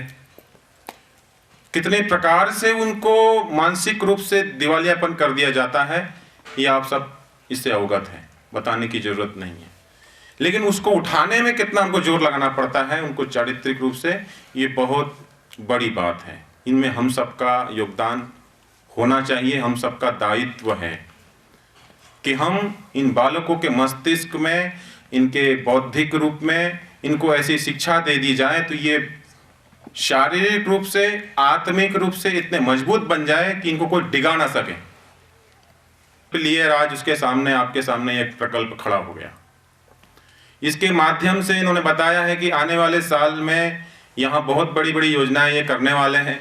कितने प्रकार से उनको मानसिक रूप से दिवालियापन कर दिया जाता है, ये आप सब इससे अवगत हैं, बताने की जरूरत नहीं है। लेकिन उसको उठाने में कितना हमको जोर लगाना पड़ता है उनको चारित्रिक रूप से, ये बहुत बड़ी बात है। इनमें हम सबका योगदान होना चाहिए, हम सबका दायित्व है कि हम इन बालकों के मस्तिष्क में, इनके बौद्धिक रूप में इनको ऐसी शिक्षा दे दी जाए तो ये शारीरिक रूप से, आत्मिक रूप से इतने मजबूत बन जाए कि इनको कोई डिगा ना सके। लिए आज उसके सामने, आपके सामने एक प्रकल्प खड़ा हो गया। इसके माध्यम से इन्होंने बताया है कि आने वाले साल में यहाँ बहुत बड़ी बड़ी योजनाएं ये करने वाले हैं।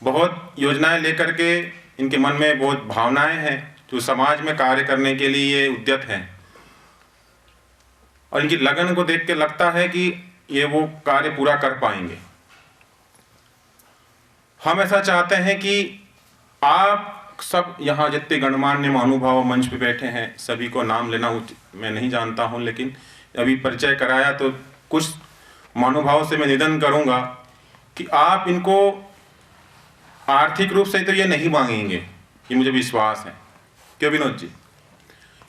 बहुत योजनाएं लेकर के इनके मन में बहुत भावनाएं हैं जो समाज में कार्य करने के लिए ये उद्यत हैं। और इनकी लगन को देख के लगता है कि ये वो कार्य पूरा कर पाएंगे। हम ऐसा चाहते हैं कि आप सब यहाँ जितने गणमान्य महानुभाव मंच पे बैठे हैं, सभी को नाम लेना मैं नहीं जानता हूँ, लेकिन अभी परिचय कराया तो कुछ महानुभाव से मैं निवेदन करूँगा कि आप इनको आर्थिक रूप से तो ये नहीं मांगेंगे, ये मुझे विश्वास है। क्यों विनोद जी?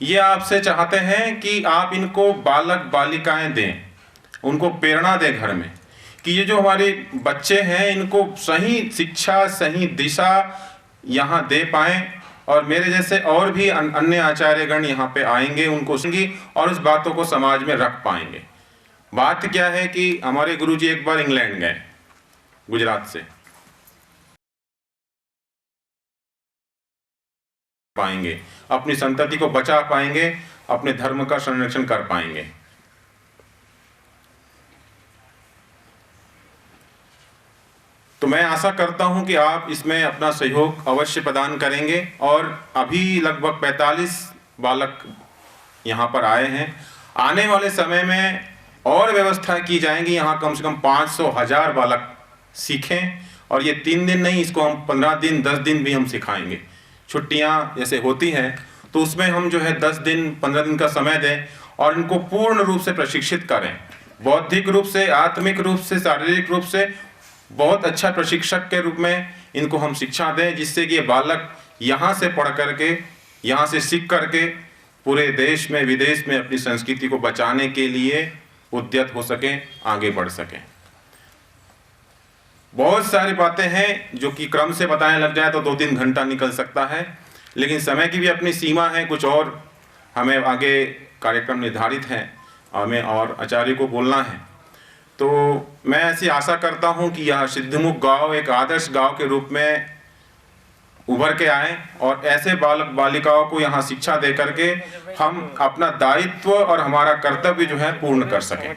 ये आपसे चाहते हैं कि आप इनको बालक बालिकाएं दें, उनको प्रेरणा दें घर में कि ये जो हमारे बच्चे हैं इनको सही शिक्षा, सही दिशा यहाँ दे पाएं। और मेरे जैसे और भी अन्य आचार्यगण यहाँ पे आएंगे, उनको सुनेंगे और इस बातों को समाज में रख पाएंगे। बात क्या है कि हमारे गुरुजी एक बार इंग्लैंड गए, गुजरात से पाएंगे, अपनी संतति को बचा पाएंगे, अपने धर्म का संरक्षण कर पाएंगे। तो मैं आशा करता हूं कि आप इसमें अपना सहयोग अवश्य प्रदान करेंगे। और अभी लगभग 45 बालक यहाँ पर आए हैं। आने वाले समय में और व्यवस्था की जाएंगी, यहाँ कम से कम 500,000 बालक सीखें। और ये 3 दिन नहीं, इसको हम 15 दिन 10 दिन भी हम सिखाएंगे। छुट्टियाँ जैसे होती हैं तो उसमें हम जो है 10 दिन 15 दिन का समय दें और इनको पूर्ण रूप से प्रशिक्षित करें, बौद्धिक रूप से, आत्मिक रूप से, शारीरिक रूप से बहुत अच्छा प्रशिक्षक के रूप में इनको हम शिक्षा दें, जिससे कि ये बालक यहाँ से पढ़ करके, यहाँ से सीख करके पूरे देश में, विदेश में अपनी संस्कृति को बचाने के लिए उद्यत हो सकें, आगे बढ़ सकें। बहुत सारी बातें हैं जो कि क्रम से बताने लग जाए तो 2-3 घंटा निकल सकता है, लेकिन समय की भी अपनी सीमा है। कुछ और हमें आगे कार्यक्रम निर्धारित हैं, हमें और आचार्य को बोलना है। तो मैं ऐसी आशा करता हूं कि यह सिद्धमुख गांव एक आदर्श गांव के रूप में उभर के आए और ऐसे बालक बालिकाओं को यहाँ शिक्षा दे करके हम अपना दायित्व और हमारा कर्तव्य जो है पूर्ण कर सकें।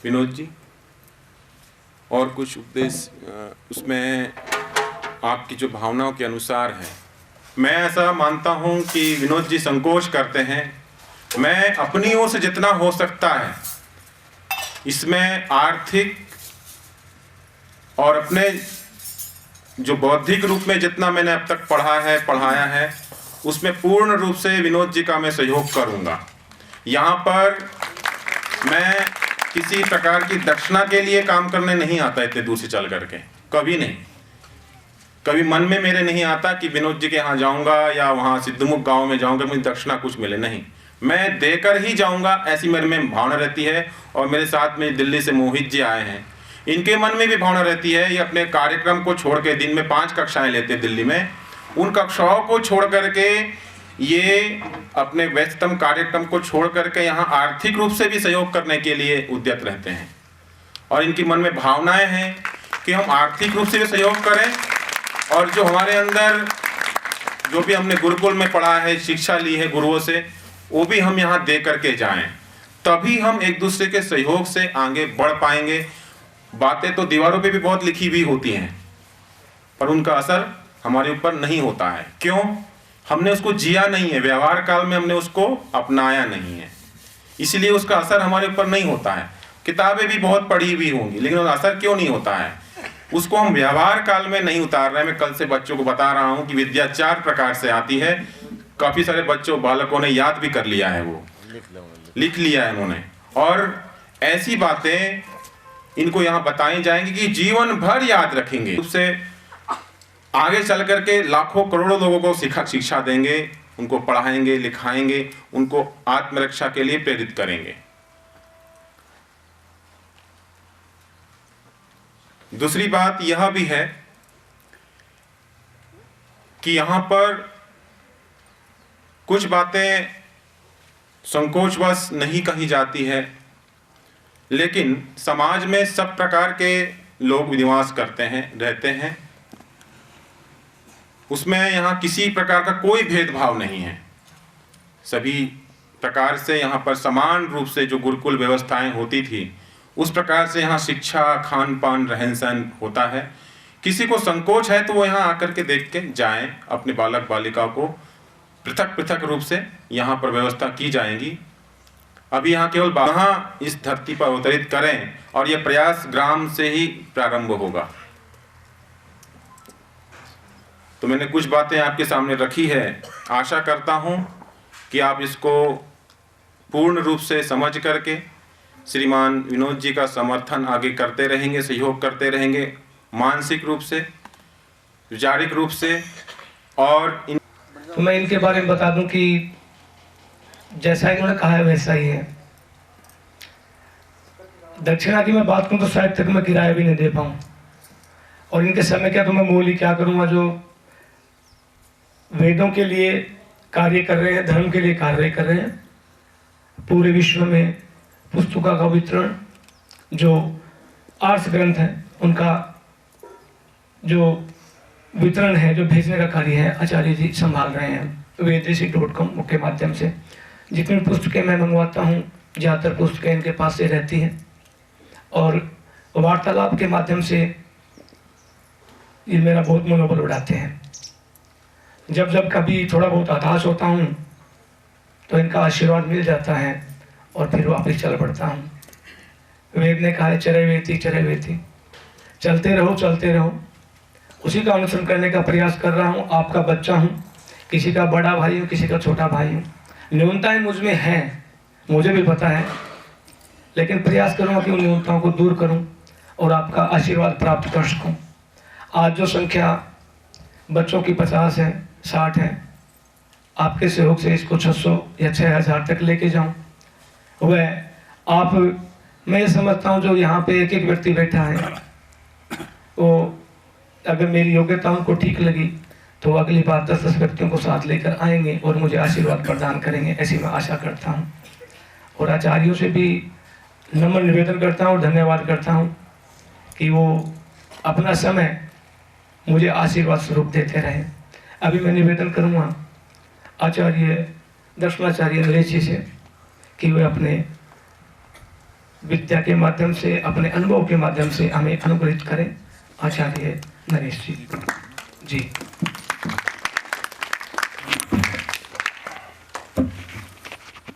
विनोद जी, और कुछ उपदेश उसमें आपकी जो भावनाओं के अनुसार है। मैं ऐसा मानता हूं कि विनोद जी संकोच करते हैं। मैं अपनी ओर से जितना हो सकता है इसमें आर्थिक और अपने जो बौद्धिक रूप में जितना मैंने अब तक पढ़ा है पढ़ाया है उसमें पूर्ण रूप से विनोद जी का मैं सहयोग करूंगा। यहाँ पर मैं किसी प्रकार की दक्षिणा के लिए काम करने नहीं आता इतने दूर से चल करके, कभी नहीं। कभी मन में मेरे नहीं आता कि विनोद जी के यहाँ जाऊंगा या वहाँ सिद्धमुख गांव में जाऊंगा मुझे दक्षिणा कुछ मिले, नहीं, मैं देकर ही जाऊंगा ऐसी मेरे में भावना रहती है। और मेरे साथ में दिल्ली से मोहित जी आए हैं, इनके मन में भी भावना रहती है। ये अपने कार्यक्रम को छोड़ के, दिन में 5 कक्षाएं लेते दिल्ली में, उन कक्षाओं को छोड़ करके ये अपने व्यस्ततम कार्यक्रम को छोड़ करके यहाँ आर्थिक रूप से भी सहयोग करने के लिए उद्यत रहते हैं। और इनके मन में भावनाएं हैं कि हम आर्थिक रूप से भी सहयोग करें और जो हमारे अंदर जो भी हमने गुरुकुल में पढ़ा है, शिक्षा ली है गुरुओं से, वो भी हम यहाँ दे करके जाएं, तभी हम एक दूसरे के सहयोग से आगे बढ़ पाएंगे। बातें तो दीवारों पे भी बहुत लिखी हुई होती हैं पर उनका असर हमारे ऊपर नहीं होता है। क्यों? हमने उसको जिया नहीं है, व्यवहार काल में हमने उसको अपनाया नहीं है, इसलिए उसका असर हमारे ऊपर नहीं होता है। किताबें भी बहुत पढ़ी हुई होंगी लेकिन उसका असर क्यों नहीं होता है? उसको हम व्यवहार काल में नहीं उतार रहे हैं। मैं कल से बच्चों को बता रहा हूँ कि विद्या 4 प्रकार से आती है। काफी सारे बच्चों बालकों ने याद भी कर लिया है, वो लिख लिया है उन्होंने। और ऐसी बातें इनको यहाँ बताई जाएंगी कि जीवन भर याद रखेंगे, उससे आगे चल करके लाखों करोड़ों लोगों को शिक्षा देंगे, उनको पढ़ाएंगे, लिखाएंगे, उनको आत्मरक्षा के लिए प्रेरित करेंगे। दूसरी बात यह भी है कि यहाँ पर कुछ बातें संकोचवश नहीं कही जाती है, लेकिन समाज में सब प्रकार के लोग निवास करते हैं, रहते हैं। उसमें यहाँ किसी प्रकार का कोई भेदभाव नहीं है। सभी प्रकार से यहाँ पर समान रूप से जो गुरुकुल व्यवस्थाएं होती थी उस प्रकार से यहाँ शिक्षा, खान पान, रहन सहन होता है। किसी को संकोच है तो वो यहाँ आकर के देख के जाएं। अपने बालक बालिकाओं को पृथक पृथक रूप से यहाँ पर व्यवस्था की जाएगी। अभी यहाँ केवल वहाँ इस धरती पर अवतरित करें और ये प्रयास ग्राम से ही प्रारंभ होगा। तो मैंने कुछ बातें आपके सामने रखी है, आशा करता हूँ कि आप इसको पूर्ण रूप से समझ करके श्रीमान विनोद जी का समर्थन आगे करते रहेंगे, सहयोग करते रहेंगे, मानसिक रूप से, वैचारिक रूप से। और तो मैं इनके बारे में बता दूं कि जैसा इन्होंने कहा है वैसा ही है। दक्षिणा की मैं बात करूं तो शायद तक मैं किराया भी नहीं दे पाऊं, और इनके समय क्या तो मैं मूल ही क्या करूंगा। जो वेदों के लिए कार्य कर रहे हैं, धर्म के लिए कार्य कर रहे हैं, पूरे विश्व में पुस्तकों का वितरण, जो आर्ष ग्रंथ हैं उनका जो वितरण है, जो भेजने का कार्य है, आचार्य जी संभाल रहे हैं। वेदेशी.com के माध्यम से जितनी पुस्तकें मैं मंगवाता हूँ ज़्यादातर पुस्तकें इनके पास से रहती हैं, और वार्तालाप के माध्यम से ये मेरा बहुत मनोबल बढ़ाते हैं। जब जब कभी थोड़ा बहुत हताश होता हूँ तो इनका आशीर्वाद मिल जाता है और फिर वापस चल पड़ता हूँ। वेद ने कहा है चरे वेती, चलते रहो चलते रहो। उसी का अनुसरण करने का प्रयास कर रहा हूँ। आपका बच्चा हूँ, किसी का बड़ा भाई हूँ, किसी का छोटा भाई हूँ। न्यूनताएं मुझ में हैं, मुझे भी पता है, लेकिन प्रयास करूँगा कि उन न्यूनताओं को दूर करूँ और आपका आशीर्वाद प्राप्त कर सकूँ। आज जो संख्या बच्चों की 50 है, 60 है, आपके सहयोग से इसको 600 या 6000 तक लेके जाऊँ। वह आप, मैं ये समझता हूँ जो यहाँ पे एक एक व्यक्ति बैठा है, वो अगर मेरी योग्यता उनको ठीक लगी तो अगली बार 10-10 व्यक्तियों को साथ लेकर आएंगे और मुझे आशीर्वाद प्रदान करेंगे, ऐसी मैं आशा करता हूँ। और आचार्यों से भी नम्र निवेदन करता हूँ और धन्यवाद करता हूँ कि वो अपना समय मुझे आशीर्वाद स्वरूप देते रहे। अभी मैं निवेदन करूँगा आचार्य दर्शनाचार्य नरेश जी से कि वे अपने विद्या के माध्यम से, अपने अनुभव के माध्यम से हमें अनुग्रहित करें। आचार्य नरेश जी।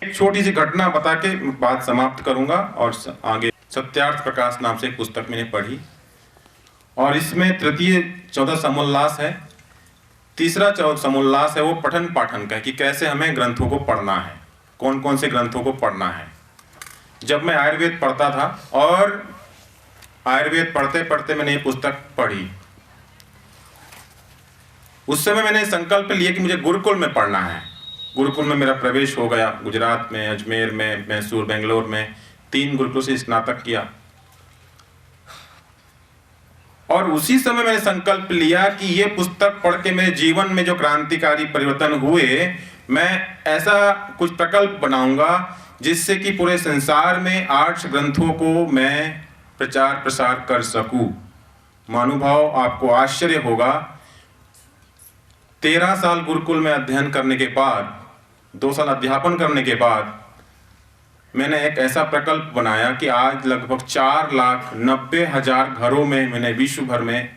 एक छोटी सी घटना बता के बात समाप्त करूंगा और आगे सत्यार्थ प्रकाश नाम से एक पुस्तक मैंने पढ़ी। और इसमें तृतीय चौथा समोल्लास है। तीसरा समोल्लास है वो पठन पाठन का है कि कैसे हमें ग्रंथों को पढ़ना है, कौन कौन से ग्रंथों को पढ़ना है। जब मैं आयुर्वेद पढ़ता था और आयुर्वेद पढ़ते पढ़ते मैंने ये पुस्तक पढ़ी, उस समय मैंने संकल्प लिया कि मुझे गुरुकुल में पढ़ना है। गुरुकुल में मेरा प्रवेश हो गया। गुजरात में, अजमेर में, मैसूर, बेंगलोर में 3 गुरुकुल से स्नातक किया। और उसी समय मैंने संकल्प लिया कि ये पुस्तक पढ़ के मेरे जीवन में जो क्रांतिकारी परिवर्तन हुए, मैं ऐसा कुछ प्रकल्प बनाऊंगा जिससे कि पूरे संसार में 8 ग्रंथों को मैं प्रचार प्रसार कर सकूं। महानुभाव, आपको आश्चर्य होगा, 13 साल गुरुकुल में अध्ययन करने के बाद, 2 साल अध्यापन करने के बाद मैंने एक ऐसा प्रकल्प बनाया कि आज लगभग 4,90,000 घरों में मैंने विश्व भर में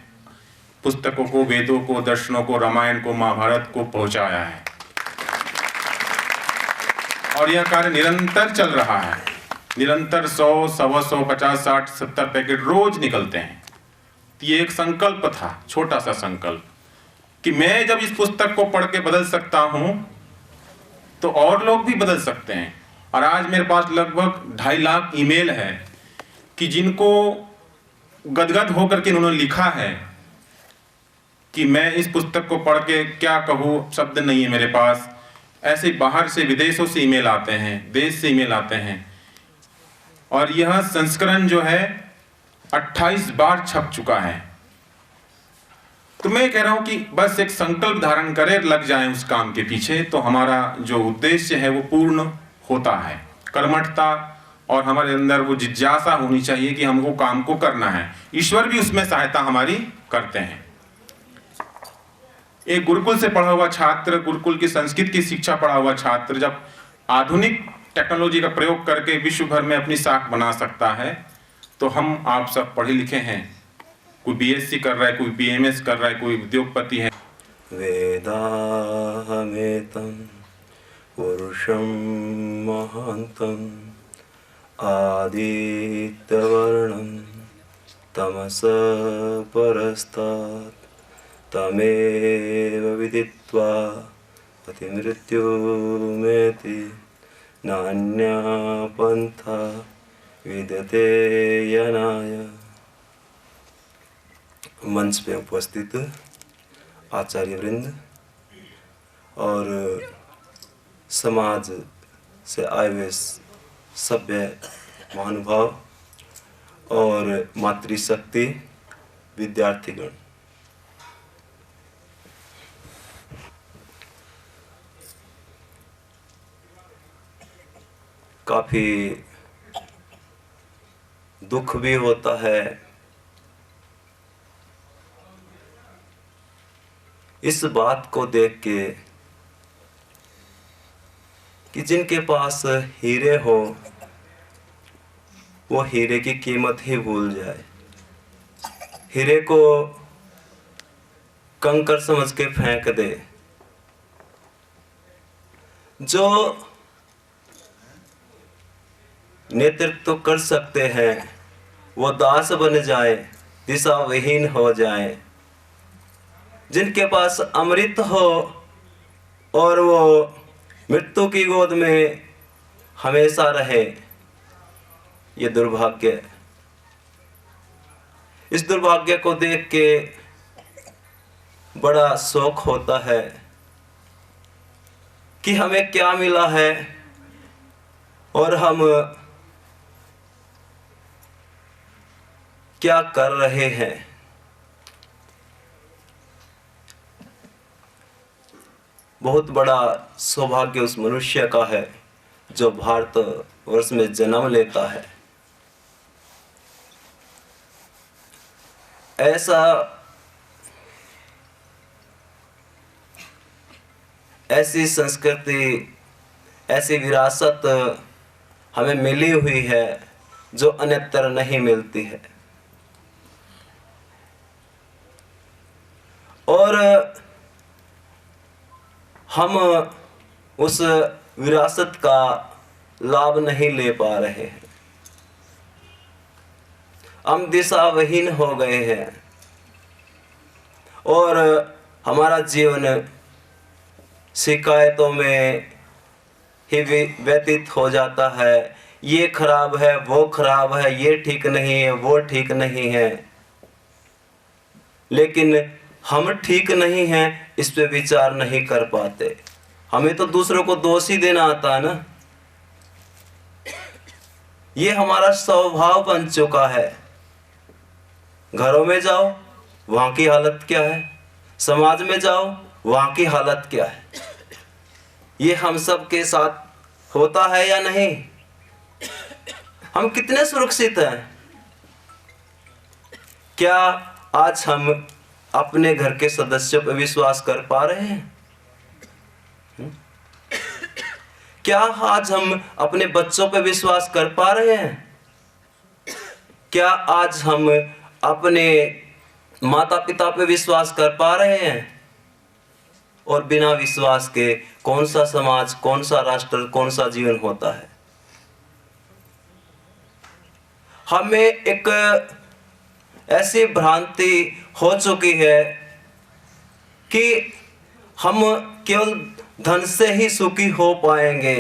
पुस्तकों को, वेदों को, दर्शनों को, रामायण को, महाभारत को पहुंचाया है। और यह कार्य निरंतर चल रहा है। निरंतर 100, 125, 50, 60, 70 पैकेट रोज निकलते हैं। ये एक संकल्प था, छोटा सा संकल्प, कि मैं जब इस पुस्तक को पढ़ के बदल सकता हूं तो और लोग भी बदल सकते हैं। और आज मेरे पास लगभग 2.5 लाख ईमेल है कि जिनको गदगद होकर के उन्होंने लिखा है कि मैं इस पुस्तक को पढ़ के क्या कहूँ, शब्द नहीं है मेरे पास। ऐसे बाहर से, विदेशों से ईमेल आते हैं, देश से ईमेल आते हैं। और यह संस्करण जो है 28 बार छप चुका है। तो मैं कह रहा हूं कि बस एक संकल्प धारण करें, लग जाएं उस काम के पीछे, तो हमारा जो उद्देश्य है वो पूर्ण होता है। कर्मठता और हमारे अंदर वो जिज्ञासा होनी चाहिए कि हमको काम को करना है। ईश्वर भी उसमें सहायता हमारी करते हैं। एक गुरुकुल से पढ़ा हुआ छात्र, गुरुकुल की संस्कृत की शिक्षा पढ़ा हुआ छात्र जब आधुनिक टेक्नोलॉजी का प्रयोग करके विश्व भर में अपनी साख बना सकता है, तो हम आप सब पढ़े लिखे हैं। कोई बीएससी कर रहा है, कोई बीएमएस कर रहा है, कोई उद्योगपति है। वेदाहमेतं पुरुषं महान्तं आदित्यवर्णं तमसः परस्तात् तमेव विदित्वा अतिमृत्युमेति नान्या पन्था विद्यते यनाय। मंच पे उपस्थित आचार्य वृंद और समाज से आए हुए सभ्य महानुभाव और मातृशक्ति विद्यार्थीगण, काफी दुख भी होता है इस बात को देख के कि जिनके पास हीरे हो वो हीरे की कीमत ही भूल जाए, हीरे को कंकर समझ के फेंक दे। जो नेतृत्व कर सकते हैं वो दास बन जाए, दिशा विहीन हो जाए। जिनके पास अमृत हो और वो मृत्यु की गोद में हमेशा रहे, ये दुर्भाग्य। इस दुर्भाग्य को देख के बड़ा शोक होता है कि हमें क्या मिला है और हम क्या कर रहे हैं। बहुत बड़ा सौभाग्य उस मनुष्य का है जो भारतवर्ष में जन्म लेता है। ऐसी संस्कृति, ऐसी विरासत हमें मिली हुई है जो अन्यत्र नहीं मिलती है। और हम उस विरासत का लाभ नहीं ले पा रहे हैं। हम दिशाविहीन हो गए हैं। और हमारा जीवन शिकायतों में ही व्यतीत हो जाता है। ये खराब है, वो खराब है, ये ठीक नहीं है, वो ठीक नहीं है, लेकिन हम ठीक नहीं हैं इस पे विचार नहीं कर पाते। हमें तो दूसरों को दोष ही देना आता है ना। ये हमारा स्वभाव बन चुका है। घरों में जाओ, वहां की हालत क्या है, समाज में जाओ, वहां की हालत क्या है। ये हम सब के साथ होता है या नहीं? हम कितने सुरक्षित हैं? क्या आज हम अपने घर के सदस्यों पर विश्वास कर पा रहे हैं? क्या आज हम अपने बच्चों पर विश्वास कर पा रहे हैं? क्या आज हम अपने माता पिता पे विश्वास कर पा रहे हैं? और बिना विश्वास के कौन सा समाज, कौन सा राष्ट्र, कौन सा जीवन होता है? हमें एक ऐसी भ्रांति हो चुकी है कि हम केवल धन से ही सुखी हो पाएंगे।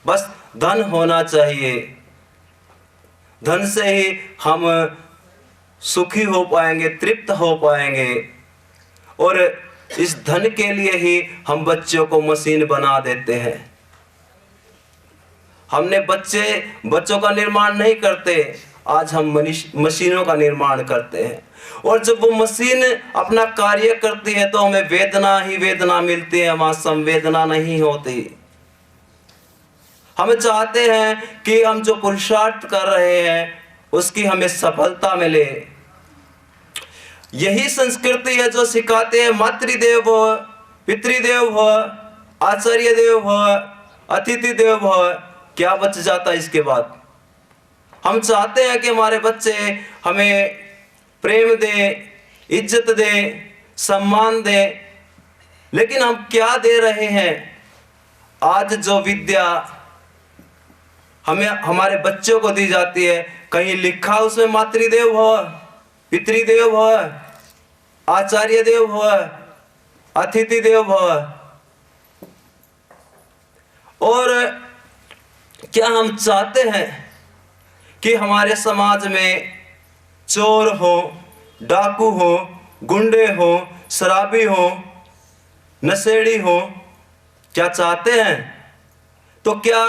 बस धन होना चाहिए, धन से ही हम सुखी हो पाएंगे, तृप्त हो पाएंगे। और इस धन के लिए ही हम बच्चों को मशीन बना देते हैं। हमने बच्चों का निर्माण नहीं करते, आज हम मशीनों का निर्माण करते हैं। और जब वो मशीन अपना कार्य करती है तो हमें वेदना ही वेदना मिलती है, वहां संवेदना नहीं होती। हम चाहते हैं कि हम जो पुरुषार्थ कर रहे हैं उसकी हमें सफलता मिले। यही संस्कृति है जो सिखाते हैं मातृदेव भव, पितृदेव भव, आचार्य देव भव, अतिथि देव भव। क्या बच जाता है इसके बाद? हम चाहते हैं कि हमारे बच्चे हमें प्रेम दे, इज्जत दे, सम्मान दे, लेकिन हम क्या दे रहे हैं? आज जो विद्या हमें हमारे बच्चों को दी जाती है, कहीं लिखा उसमें मातृदेव भव, पितृदेव भव, आचार्य देव भव, अतिथि देव भव। और क्या हम चाहते हैं कि हमारे समाज में चोर हो, डाकू हो, गुंडे हो, शराबी हो, नशेड़ी हो? क्या चाहते हैं? तो क्या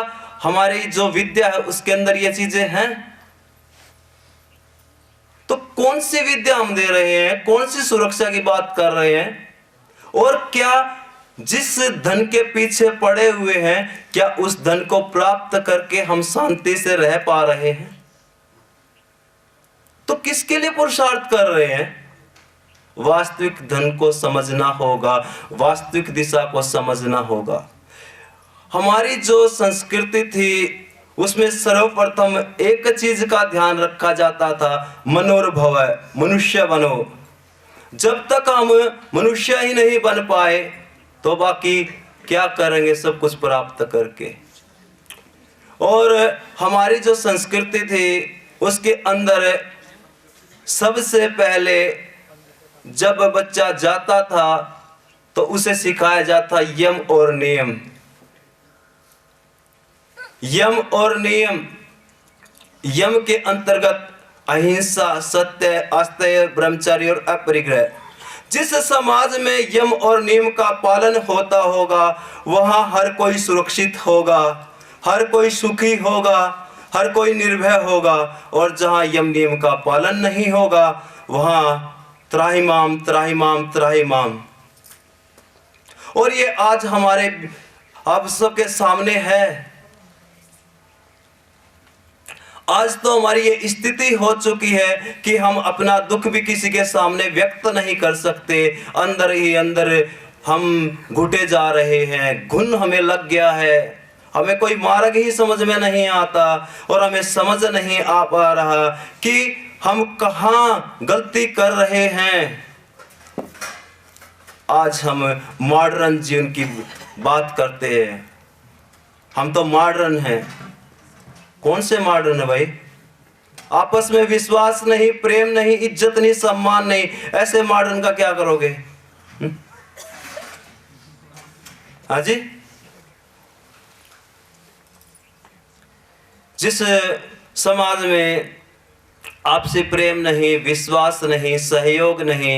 हमारी जो विद्या है उसके अंदर ये चीजें हैं? तो कौन सी विद्या हम दे रहे हैं? कौन सी सुरक्षा की बात कर रहे हैं? और क्या जिस धन के पीछे पड़े हुए हैं, क्या उस धन को प्राप्त करके हम शांति से रह पा रहे हैं? तो किसके लिए पुरुषार्थ कर रहे हैं? वास्तविक धन को समझना होगा, वास्तविक दिशा को समझना होगा। हमारी जो संस्कृति थी उसमें सर्वप्रथम एक चीज का ध्यान रखा जाता था, मनोर्भव, मनुष्य बनो। जब तक हम मनुष्य ही नहीं बन पाए तो बाकी क्या करेंगे सब कुछ प्राप्त करके। और हमारी जो संस्कृति थी उसके अंदर सबसे पहले जब बच्चा जाता था तो उसे सिखाया जाता यम और नियम। यम और नियम, यम के अंतर्गत अहिंसा, सत्य, अस्तेय, ब्रह्मचर्य और अपरिग्रह। जिस समाज में यम और नियम का पालन होता होगा वहां हर कोई सुरक्षित होगा, हर कोई सुखी होगा, हर कोई निर्भय होगा। और जहां यम नियम का पालन नहीं होगा वहां त्राहिमाम त्राहिमाम त्राहिमाम। और ये आज हमारे आप सबके सामने है। आज तो हमारी ये स्थिति हो चुकी है कि हम अपना दुख भी किसी के सामने व्यक्त नहीं कर सकते। अंदर ही अंदर हम घुटे जा रहे हैं, घुन हमें लग गया है, हमें कोई मार्ग ही समझ में नहीं आता और हमें समझ नहीं आ पा रहा कि हम कहाँ गलती कर रहे हैं। आज हम मॉडर्न जीवन की बात करते हैं। हम तो मॉडर्न हैं। कौन से मॉडर्न है भाई? आपस में विश्वास नहीं, प्रेम नहीं, इज्जत नहीं, सम्मान नहीं। ऐसे मॉडर्न का क्या करोगे? हाँ जी, जिस समाज में आपसी प्रेम नहीं, विश्वास नहीं, सहयोग नहीं,